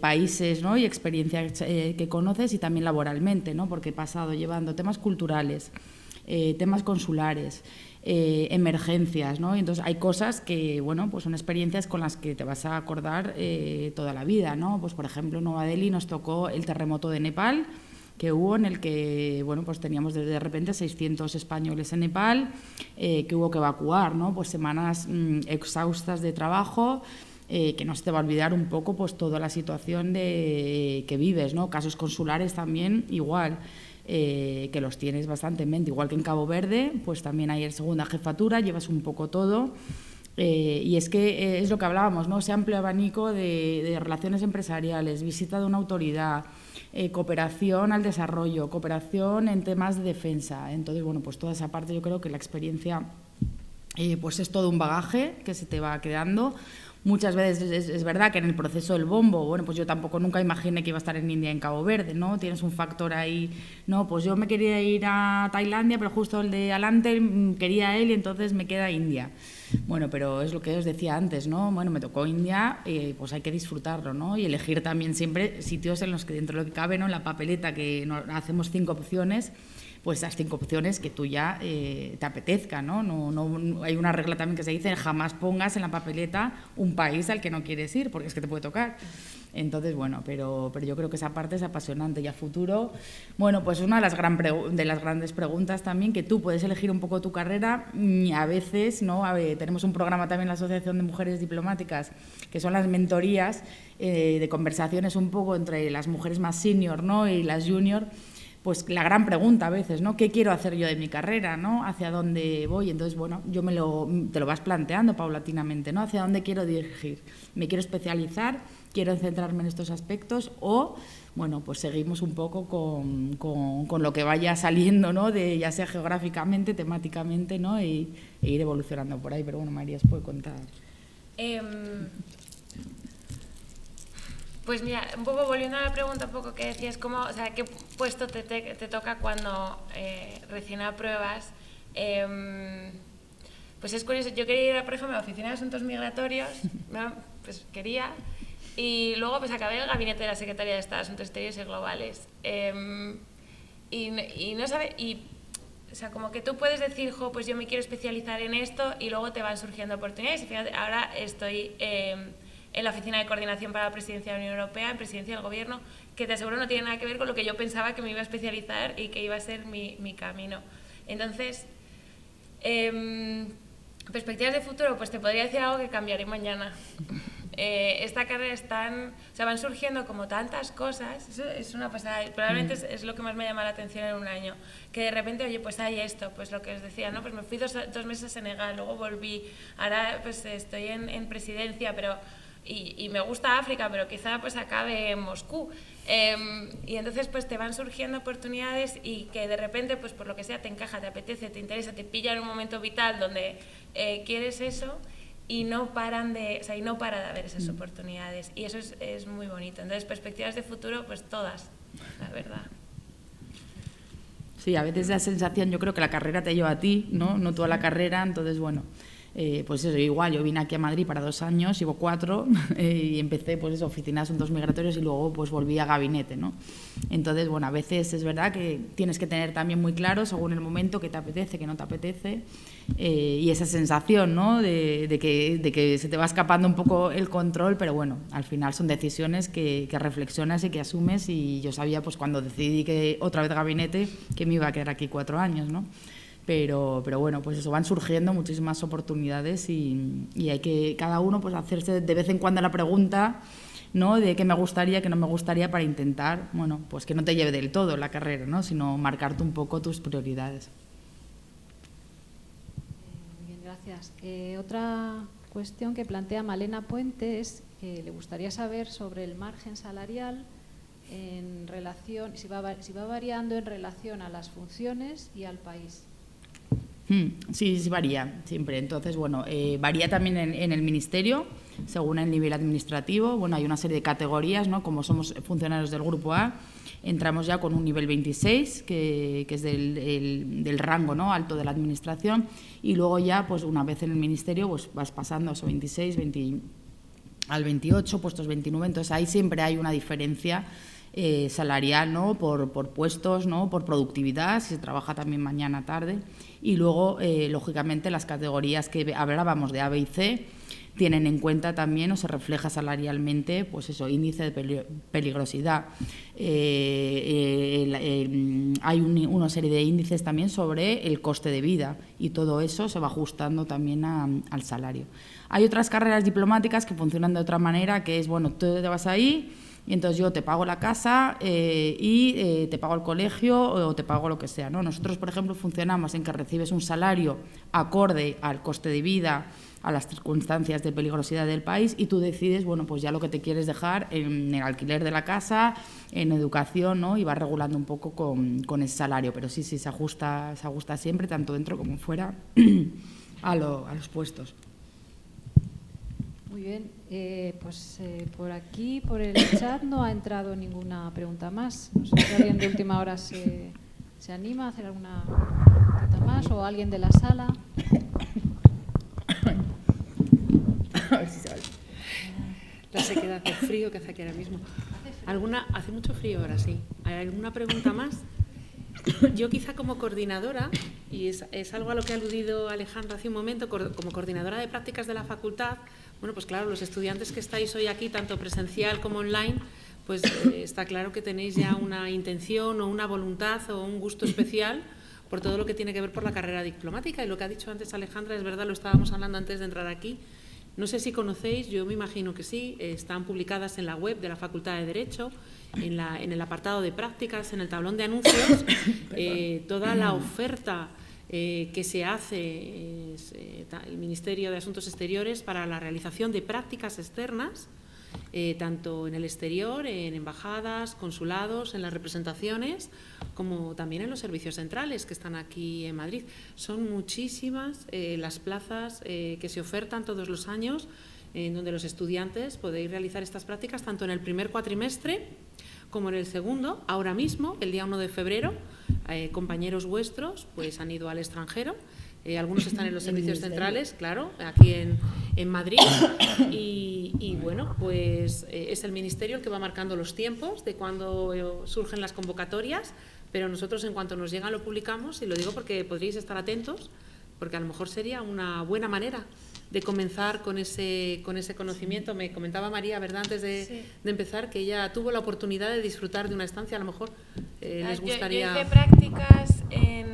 países, ¿no? Y experiencias que conoces y también laboralmente, ¿no? Porque he pasado llevando temas culturales, temas consulares, emergencias, ¿no? Y entonces hay cosas que, bueno, pues son experiencias con las que te vas a acordar toda la vida, ¿no? Pues por ejemplo, en Nueva Delhi nos tocó el terremoto de Nepal, que hubo, en el que, bueno, pues teníamos de repente 600 españoles en Nepal, que hubo que evacuar, ¿no? Pues semanas exhaustas de trabajo, que no se te va a olvidar un poco pues toda la situación que vives, ¿no? Casos consulares también igual, que los tienes bastante en mente, igual que en Cabo Verde, pues también hay en segunda jefatura, llevas un poco todo. Y es que es lo que hablábamos, ¿no? Ese amplio abanico de relaciones empresariales, visita de una autoridad, cooperación al desarrollo, cooperación en temas de defensa. Entonces, bueno, pues toda esa parte yo creo que la experiencia pues es todo un bagaje que se te va quedando. Muchas veces es verdad que en el proceso del bombo, bueno, pues yo tampoco nunca imaginé que iba a estar en India, en Cabo Verde, ¿no? Tienes un factor ahí, no, pues yo me quería ir a Tailandia, pero justo el de adelante quería él y entonces me queda India. Bueno, pero es lo que os decía antes, ¿no? Bueno, me tocó India, pues hay que disfrutarlo, ¿no? Y elegir también siempre sitios en los que dentro de lo que cabe, ¿no? En la papeleta que hacemos 5 opciones, pues esas 5 opciones que tú ya te apetezca, ¿no? No hay una regla también que se dice, jamás pongas en la papeleta un país al que no quieres ir, porque es que te puede tocar. Entonces, bueno, pero yo creo que esa parte es apasionante. Y a futuro, bueno, pues una de las grandes preguntas también, que tú puedes elegir un poco tu carrera, y a veces, ¿no? Tenemos un programa también en la Asociación de Mujeres Diplomáticas, que son las mentorías de conversaciones un poco entre las mujeres más senior, ¿no? Y las junior. Pues la gran pregunta a veces, ¿no? ¿Qué quiero hacer yo de mi carrera, ¿no? ¿Hacia dónde voy? Entonces, bueno, te lo vas planteando paulatinamente, ¿no? ¿Hacia dónde quiero dirigir? ¿Me quiero especializar? ¿Quiero centrarme en estos aspectos? O, bueno, pues seguimos un poco con lo que vaya saliendo, ¿no? Ya sea geográficamente, temáticamente, ¿no? E ir evolucionando por ahí. Pero bueno, María, os puede contar. Pues mira, un poco volviendo a la pregunta un poco que decías, o sea, ¿qué puesto te toca cuando recién apruebas? Pues es curioso, yo quería ir, por ejemplo, a la Oficina de Asuntos Migratorios, ¿no? Pues quería, y luego pues acabé en el gabinete de la Secretaría de Estado de Asuntos Exteriores y Globales. Y no sabe, o sea, como que tú puedes decir, pues yo me quiero especializar en esto, y luego te van surgiendo oportunidades. Y fíjate, ahora estoy en la Oficina de Coordinación para la Presidencia de la Unión Europea, en Presidencia del Gobierno, que te aseguro no tiene nada que ver con lo que yo pensaba que me iba a especializar y que iba a ser mi camino. Entonces, perspectivas de futuro, pues te podría decir algo que cambiaré mañana. Esta carrera o sea, van surgiendo como tantas cosas, eso es una pasada, probablemente es lo que más me llama la atención en un año, que de repente, oye, pues hay esto, pues lo que os decía, ¿no? Pues me fui dos meses a Senegal, luego volví, ahora pues estoy en presidencia, pero y me gusta África, pero quizá pues acabe en Moscú. Y entonces pues te van surgiendo oportunidades y que de repente pues por lo que sea te encaja, te apetece, te interesa, te pilla en un momento vital donde quieres eso, y no para de haber esas oportunidades, y eso es muy bonito. Entonces, perspectivas de futuro, pues todas, la verdad. Sí, a veces la sensación, yo creo que la carrera te lleva a ti, no toda la carrera. Entonces, bueno, pues eso, igual, yo vine aquí a Madrid para 2 años, llevo 4, y empecé, pues eso, Oficina de Asuntos Migratorios, y luego pues volví a gabinete, ¿no? Entonces, bueno, a veces es verdad que tienes que tener también muy claro, según el momento, qué te apetece, qué no te apetece, y esa sensación, ¿no? de que se te va escapando un poco el control, pero bueno, al final son decisiones que reflexionas y que asumes, y yo sabía, pues cuando decidí que otra vez gabinete, que me iba a quedar aquí 4 años, ¿no? Pero bueno, pues eso, van surgiendo muchísimas oportunidades, y hay que cada uno pues hacerse de vez en cuando la pregunta, ¿no? De qué me gustaría, qué no me gustaría, para intentar, bueno, pues que no te lleve del todo la carrera, ¿no? Sino marcarte un poco tus prioridades. Bien, gracias. Otra cuestión que plantea Malena Puente es que le gustaría saber sobre el margen salarial en relación, si va variando en relación a las funciones y al país. Sí, varía siempre. Entonces, bueno, varía también en el ministerio, según el nivel administrativo. Bueno, hay una serie de categorías, ¿no? Como somos funcionarios del Grupo A, entramos ya con un nivel 26, que es del rango, ¿no? Alto de la administración, y luego ya, pues una vez en el ministerio, pues vas pasando a esos 26, al 28, puestos 29. Entonces, ahí siempre hay una diferencia salarial, ¿no? Por puestos, ¿no? Por productividad, si se trabaja también mañana, tarde. Y luego, lógicamente, las categorías que hablábamos de A, B y C tienen en cuenta también, o se refleja salarialmente, pues eso, índice de peligrosidad. Hay una serie de índices también sobre el coste de vida, y todo eso se va ajustando también al salario. Hay otras carreras diplomáticas que funcionan de otra manera, que es, bueno, tú te vas ahí, y entonces yo te pago la casa y te pago el colegio, o te pago lo que sea, ¿no? Nosotros, por ejemplo, funcionamos en que recibes un salario acorde al coste de vida, a las circunstancias de peligrosidad del país, y tú decides, bueno, pues ya lo que te quieres dejar en el alquiler de la casa, en educación, ¿no? Y vas regulando un poco con ese salario. Pero sí, se ajusta siempre, tanto dentro como fuera, a los puestos. Muy bien, pues por aquí, por el chat, no ha entrado ninguna pregunta más. No sé si alguien de última hora se anima a hacer alguna pregunta más, o alguien de la sala. La sequedad, el frío que hace aquí ahora mismo. Hace mucho frío ahora, sí. ¿Hay alguna pregunta más? Yo quizá como coordinadora, y es algo a lo que ha aludido Alejandra hace un momento, como coordinadora de prácticas de la facultad, bueno, pues claro, los estudiantes que estáis hoy aquí, tanto presencial como online, pues está claro que tenéis ya una intención o una voluntad o un gusto especial por todo lo que tiene que ver por la carrera diplomática. Y lo que ha dicho antes Alejandra es verdad, lo estábamos hablando antes de entrar aquí. No sé si conocéis, yo me imagino que sí, están publicadas en la web de la Facultad de Derecho, en el apartado de prácticas, en el tablón de anuncios, toda la oferta que se hace el Ministerio de Asuntos Exteriores para la realización de prácticas externas, tanto en el exterior, en embajadas, consulados, en las representaciones, como también en los servicios centrales que están aquí en Madrid. Son muchísimas las plazas que se ofertan todos los años, en donde los estudiantes podéis realizar estas prácticas tanto en el primer cuatrimestre como en el segundo. Ahora mismo, el día 1 de febrero, compañeros vuestros pues han ido al extranjero. Algunos están en los servicios centrales, claro, aquí en Madrid, y bueno, pues es el Ministerio el que va marcando los tiempos de cuando surgen las convocatorias, pero nosotros en cuanto nos llegan lo publicamos, y lo digo porque podréis estar atentos, porque a lo mejor sería una buena manera de comenzar con ese conocimiento. Me comentaba María, ¿verdad?, antes de empezar, que ella tuvo la oportunidad de disfrutar de una estancia, a lo mejor les gustaría... Yo hice prácticas en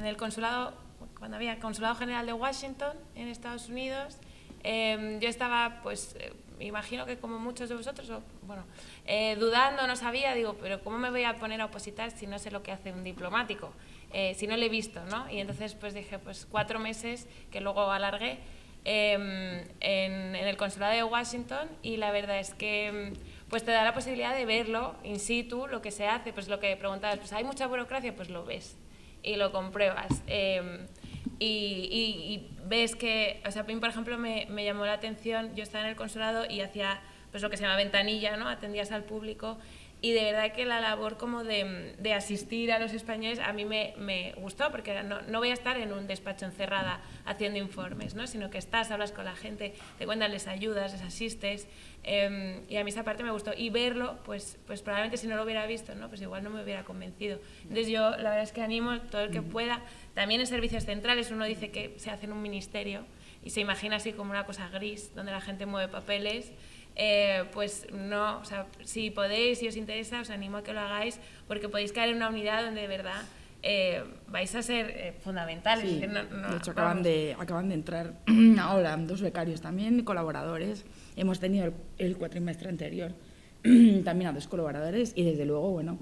el consulado, cuando había Consulado General de Washington en Estados Unidos. Yo estaba, pues, me imagino que como muchos de vosotros, dudando, no sabía, digo, pero ¿cómo me voy a poner a opositar si no sé lo que hace un diplomático? Si no lo he visto, ¿no? Y entonces pues dije, pues 4 meses, que luego alargué, en el Consulado de Washington, y la verdad es que pues te da la posibilidad de verlo in situ, lo que se hace, pues lo que preguntabas, pues hay mucha burocracia, pues lo ves y lo compruebas. Y ves que, o sea, a mí, por ejemplo, me llamó la atención, yo estaba en el consulado y hacía pues lo que se llama ventanilla, ¿no? Atendías al público, y de verdad que la labor como de asistir a los españoles a mí me gustó, porque no voy a estar en un despacho encerrada haciendo informes, ¿no? Sino que hablas con la gente, te cuentan, les ayudas, les asistes, y a mí esa parte me gustó, y verlo, pues probablemente si no lo hubiera visto, ¿no? Pues igual no me hubiera convencido. Entonces yo la verdad es que animo a todo el que pueda, también en servicios centrales. Uno dice que se hace en un ministerio y se imagina así como una cosa gris, donde la gente mueve papeles. Pues no, o sea, si podéis, si os interesa, os animo a que lo hagáis, porque podéis caer en una unidad donde de verdad vais a ser fundamentales. Sí, de hecho acaban de entrar ahora 2 becarios también, colaboradores. Hemos tenido el cuatrimestre anterior también a 2 colaboradores, y desde luego, bueno,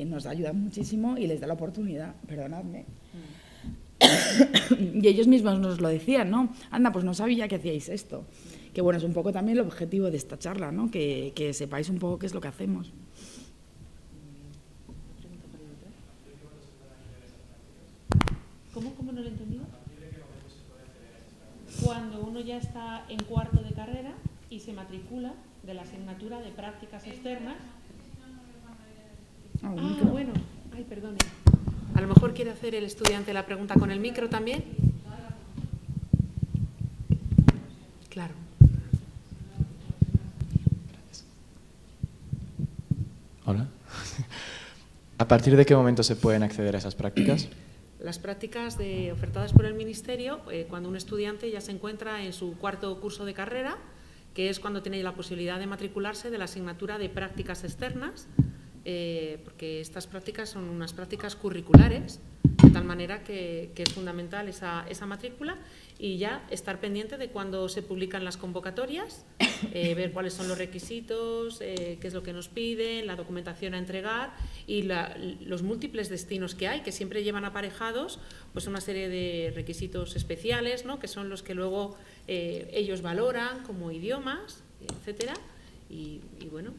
nos ayudan muchísimo y les da la oportunidad, perdonadme. Y ellos mismos nos lo decían, ¿no? Anda, pues no sabía que hacíais esto. Que bueno, es un poco también el objetivo de esta charla, ¿no? Que sepáis un poco qué es lo que hacemos. ¿Cómo no lo he entendido? Cuando uno ya está en cuarto de carrera y se matricula de la asignatura de prácticas externas. Bueno, ay, perdone. A lo mejor quiere hacer el estudiante la pregunta con el micro también. Claro. Hola. ¿A partir de qué momento se pueden acceder a esas prácticas? Las prácticas ofertadas por el Ministerio, cuando un estudiante ya se encuentra en su 4.º curso de carrera, que es cuando tiene la posibilidad de matricularse de la asignatura de prácticas externas, porque estas prácticas son unas prácticas curriculares, de tal manera que es fundamental esa matrícula, y ya estar pendiente de cuando se publican las convocatorias, ver cuáles son los requisitos, qué es lo que nos piden, la documentación a entregar, y los múltiples destinos que hay, que siempre llevan aparejados pues una serie de requisitos especiales, ¿no? Que son los que luego ellos valoran, como idiomas, etcétera, y bueno,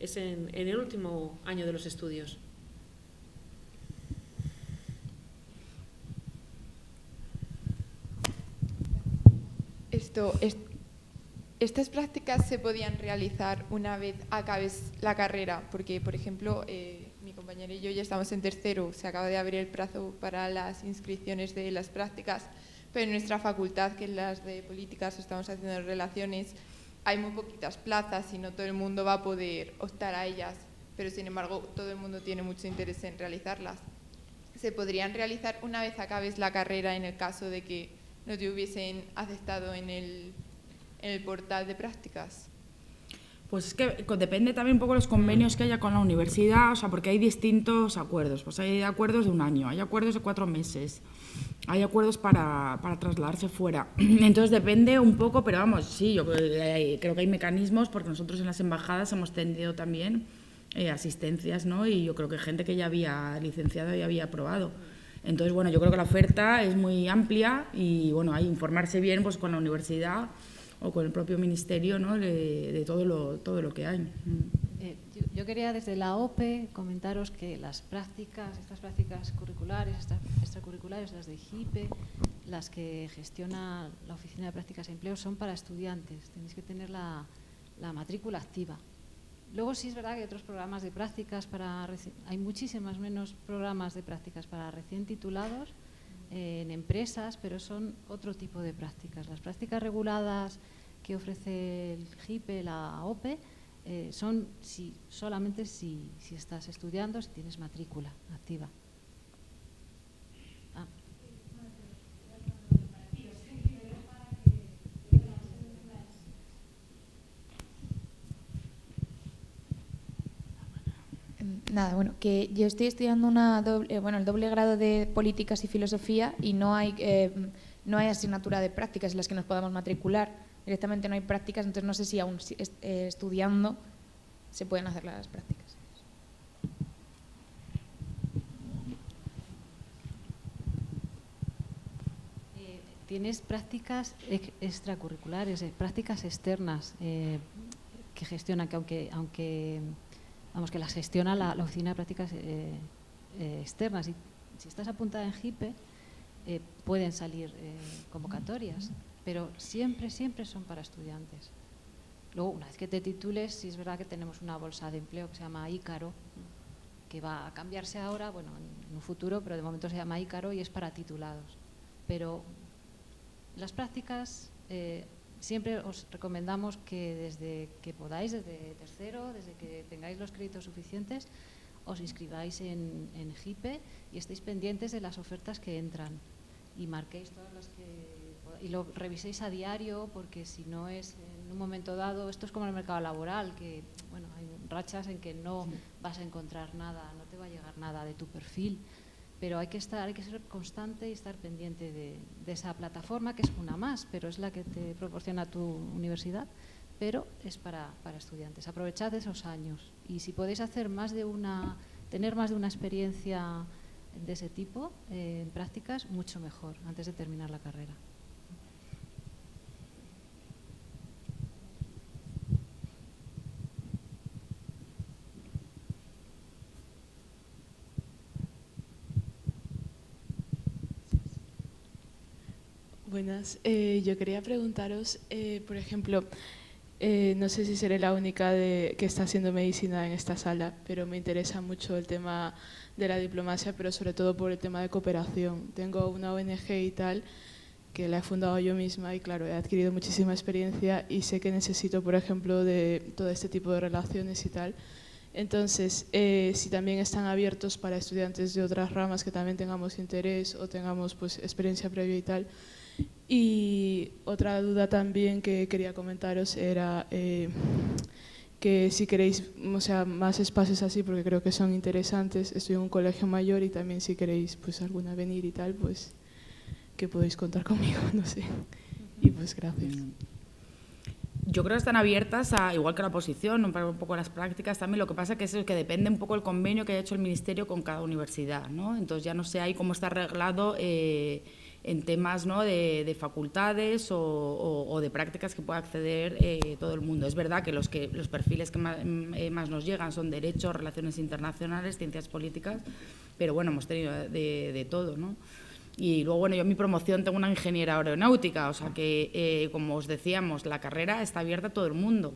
es en el último año de los estudios. Estas prácticas se podían realizar una vez acabes la carrera, porque, por ejemplo, mi compañera y yo ya estamos en 3.º, se acaba de abrir el plazo para las inscripciones de las prácticas, pero en nuestra facultad, que es las de políticas, estamos haciendo relaciones, hay muy poquitas plazas y no todo el mundo va a poder optar a ellas, pero sin embargo todo el mundo tiene mucho interés en realizarlas. ¿Se podrían realizar una vez acabes la carrera en el caso de que no te hubiesen aceptado en el portal de prácticas? Pues es que depende también un poco de los convenios que haya con la universidad, o sea, porque hay distintos acuerdos. Pues hay acuerdos de 1 año, hay acuerdos de 4 meses, hay acuerdos para trasladarse fuera. Entonces depende un poco, pero vamos, sí, yo creo que hay mecanismos, porque nosotros en las embajadas hemos tenido también asistencias, ¿no? Y yo creo que gente que ya había licenciado y había aprobado. Entonces, bueno, yo creo que la oferta es muy amplia y, bueno, hay que informarse bien pues con la universidad o con el propio ministerio, ¿no? de todo lo que hay. Yo quería desde la OPE comentaros que las prácticas, estas prácticas curriculares, estas extracurriculares, las de JIPE, las que gestiona la Oficina de Prácticas de Empleo, son para estudiantes. Tenéis que tener la matrícula activa. Luego sí es verdad que hay otros programas de prácticas hay muchísimas menos programas de prácticas para recién titulados en empresas, pero son otro tipo de prácticas. Las prácticas reguladas que ofrece el JIPE, la OPE, son solamente si estás estudiando, si tienes matrícula activa. Nada, bueno, que yo estoy estudiando el doble grado de políticas y filosofía y no hay asignatura de prácticas en las que nos podamos matricular. Directamente no hay prácticas, entonces no sé si aún estudiando se pueden hacer las prácticas. Tienes prácticas extracurriculares, prácticas externas que gestionan, que aunque las gestiona la Oficina de Prácticas Externas. Y si estás apuntada en JIPE, pueden salir convocatorias, pero siempre son para estudiantes. Luego, una vez que te titules, sí es verdad que tenemos una bolsa de empleo que se llama Ícaro, que va a cambiarse ahora, bueno, en un futuro, pero de momento se llama Ícaro y es para titulados. Pero las prácticas, siempre os recomendamos que desde que podáis, desde tercero, desde que tengáis los créditos suficientes, os inscribáis en JIPE y estéis pendientes de las ofertas que entran y marquéis todas las que y lo reviséis a diario, porque si no es en un momento dado, esto es como el mercado laboral, que bueno, hay rachas en que no vas a encontrar nada, no te va a llegar nada de tu perfil, pero hay que ser constante y estar pendiente de esa plataforma, que es una más, pero es la que te proporciona tu universidad, pero es para estudiantes. Aprovechad esos años y si podéis hacer tener más de una experiencia de ese tipo en prácticas, mucho mejor, antes de terminar la carrera. Buenas, yo quería preguntaros, por ejemplo, no sé si seré la única que está haciendo medicina en esta sala, pero me interesa mucho el tema de la diplomacia, pero sobre todo por el tema de cooperación. Tengo una ONG y tal, que la he fundado yo misma y claro, he adquirido muchísima experiencia y sé que necesito, por ejemplo, de todo este tipo de relaciones y tal. Entonces, si también están abiertos para estudiantes de otras ramas que también tengamos interés o tengamos pues experiencia previa y tal. Y otra duda también que quería comentaros era que si queréis, o sea, más espacios así, porque creo que son interesantes. Estoy en un colegio mayor y también si queréis pues alguna venir y tal, pues que podéis contar conmigo, no sé. Y pues gracias. Yo creo que están abiertas, igual que la oposición, para un poco las prácticas también. Lo que pasa que es que depende un poco el convenio que haya hecho el Ministerio con cada universidad, ¿no? Entonces ya no sé ahí cómo está arreglado en temas, ¿no?, de facultades o de prácticas que pueda acceder todo el mundo. Es verdad que los perfiles que más nos llegan son Derecho, Relaciones Internacionales, Ciencias Políticas, pero bueno, hemos tenido de todo, ¿no? Y luego, bueno, yo en mi promoción tengo una ingeniera aeronáutica, o sea que, como os decíamos, la carrera está abierta a todo el mundo.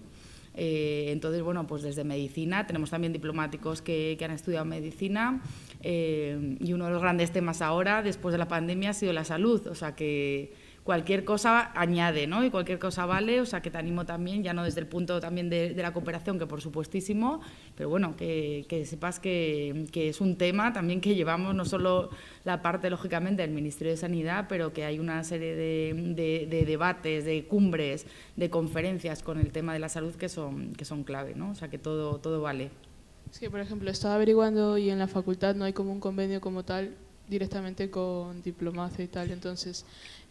Entonces, bueno, pues desde medicina tenemos también diplomáticos que han estudiado medicina, y uno de los grandes temas ahora, después de la pandemia, ha sido la salud, o sea que cualquier cosa añade, ¿no? Y cualquier cosa vale, o sea que te animo también, ya no desde el punto también de la cooperación, que por supuestísimo, pero bueno, que sepas que es un tema también que llevamos, no solo la parte, lógicamente, del Ministerio de Sanidad, pero que hay una serie de debates, de cumbres, de conferencias con el tema de la salud que son clave, ¿no? O sea que todo vale. Es que, por ejemplo, estaba averiguando y en la facultad no hay como un convenio como tal directamente con diplomacia y tal, entonces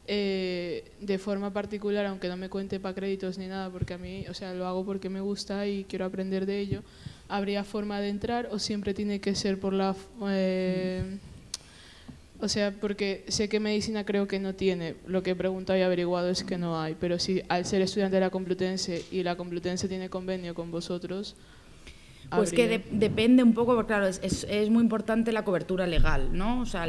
de forma particular, aunque no me cuente para créditos ni nada, porque a mí, o sea, lo hago porque me gusta y quiero aprender de ello, ¿habría forma de entrar o siempre tiene que ser por la... o sea, porque sé que medicina creo que no tiene, lo que he preguntado y averiguado es que no hay, pero si al ser estudiante de la Complutense y la Complutense tiene convenio con vosotros... Pues que depende un poco, porque claro, es muy importante la cobertura legal, ¿no? O sea,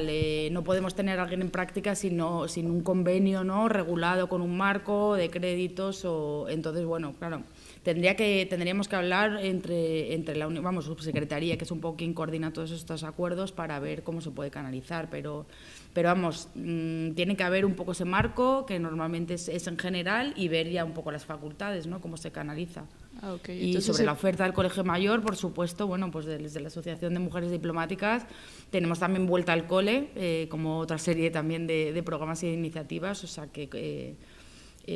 no podemos tener a alguien en práctica sin un convenio, ¿no?, regulado con un marco de créditos, entonces, bueno, claro, tendríamos que hablar entre la subsecretaría, que es un poco quien coordina todos estos acuerdos, para ver cómo se puede canalizar, pero vamos, tiene que haber un poco ese marco, que normalmente es en general, y ver ya un poco las facultades, ¿no?, cómo se canaliza. Ah, okay. Y entonces, sobre la oferta del Colegio Mayor, por supuesto, bueno, pues desde la Asociación de Mujeres Diplomáticas tenemos también Vuelta al Cole, como otra serie también de programas y de iniciativas, o sea que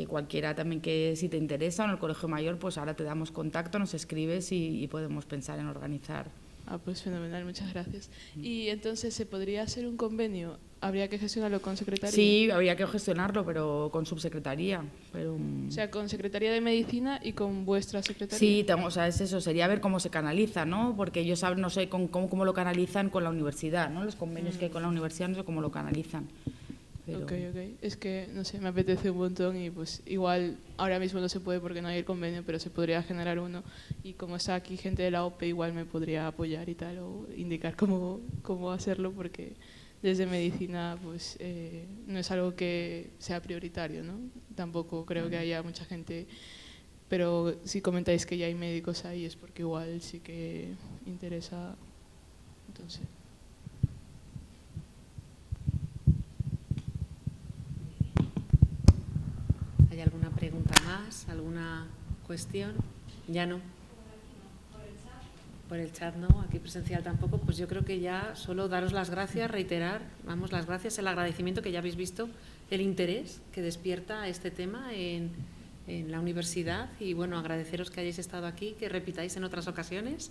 cualquiera también que si te interesa en el Colegio Mayor, pues ahora te damos contacto, nos escribes y podemos pensar en organizar. Ah, pues fenomenal, muchas gracias. Y entonces, ¿se podría hacer un convenio? ¿Habría que gestionarlo con secretaría? Sí, habría que gestionarlo, pero con subsecretaría. O sea, con Secretaría de Medicina y con vuestra secretaría. Sí, o sea, es eso, sería ver cómo se canaliza, ¿no? Porque ellos saben, no sé cómo lo canalizan con la universidad, ¿no? Los convenios que hay con la universidad, no sé cómo lo canalizan. Pero... Ok. Es que, no sé, me apetece un montón y pues igual ahora mismo no se puede porque no hay el convenio, pero se podría generar uno, y como está aquí gente de la OPE igual me podría apoyar y tal, o indicar cómo hacerlo, porque desde medicina pues no es algo que sea prioritario, ¿no? Tampoco creo que haya mucha gente, pero si comentáis que ya hay médicos ahí es porque igual sí que interesa, entonces... ¿Hay alguna pregunta más? ¿Alguna cuestión? Ya no. Por el chat no, aquí presencial tampoco. Pues yo creo que ya solo daros las gracias, reiterar, las gracias, el agradecimiento, que ya habéis visto el interés que despierta este tema en la universidad, y bueno, agradeceros que hayáis estado aquí, que repitáis en otras ocasiones,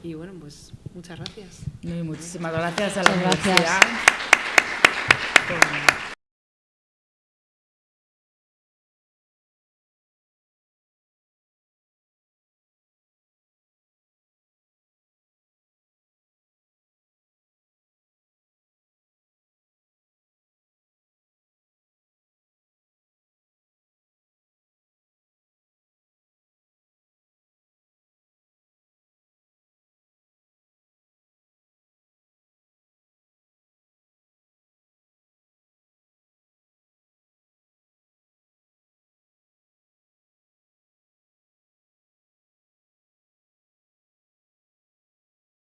y bueno, pues muchas gracias. Muchísimas gracias a la universidad.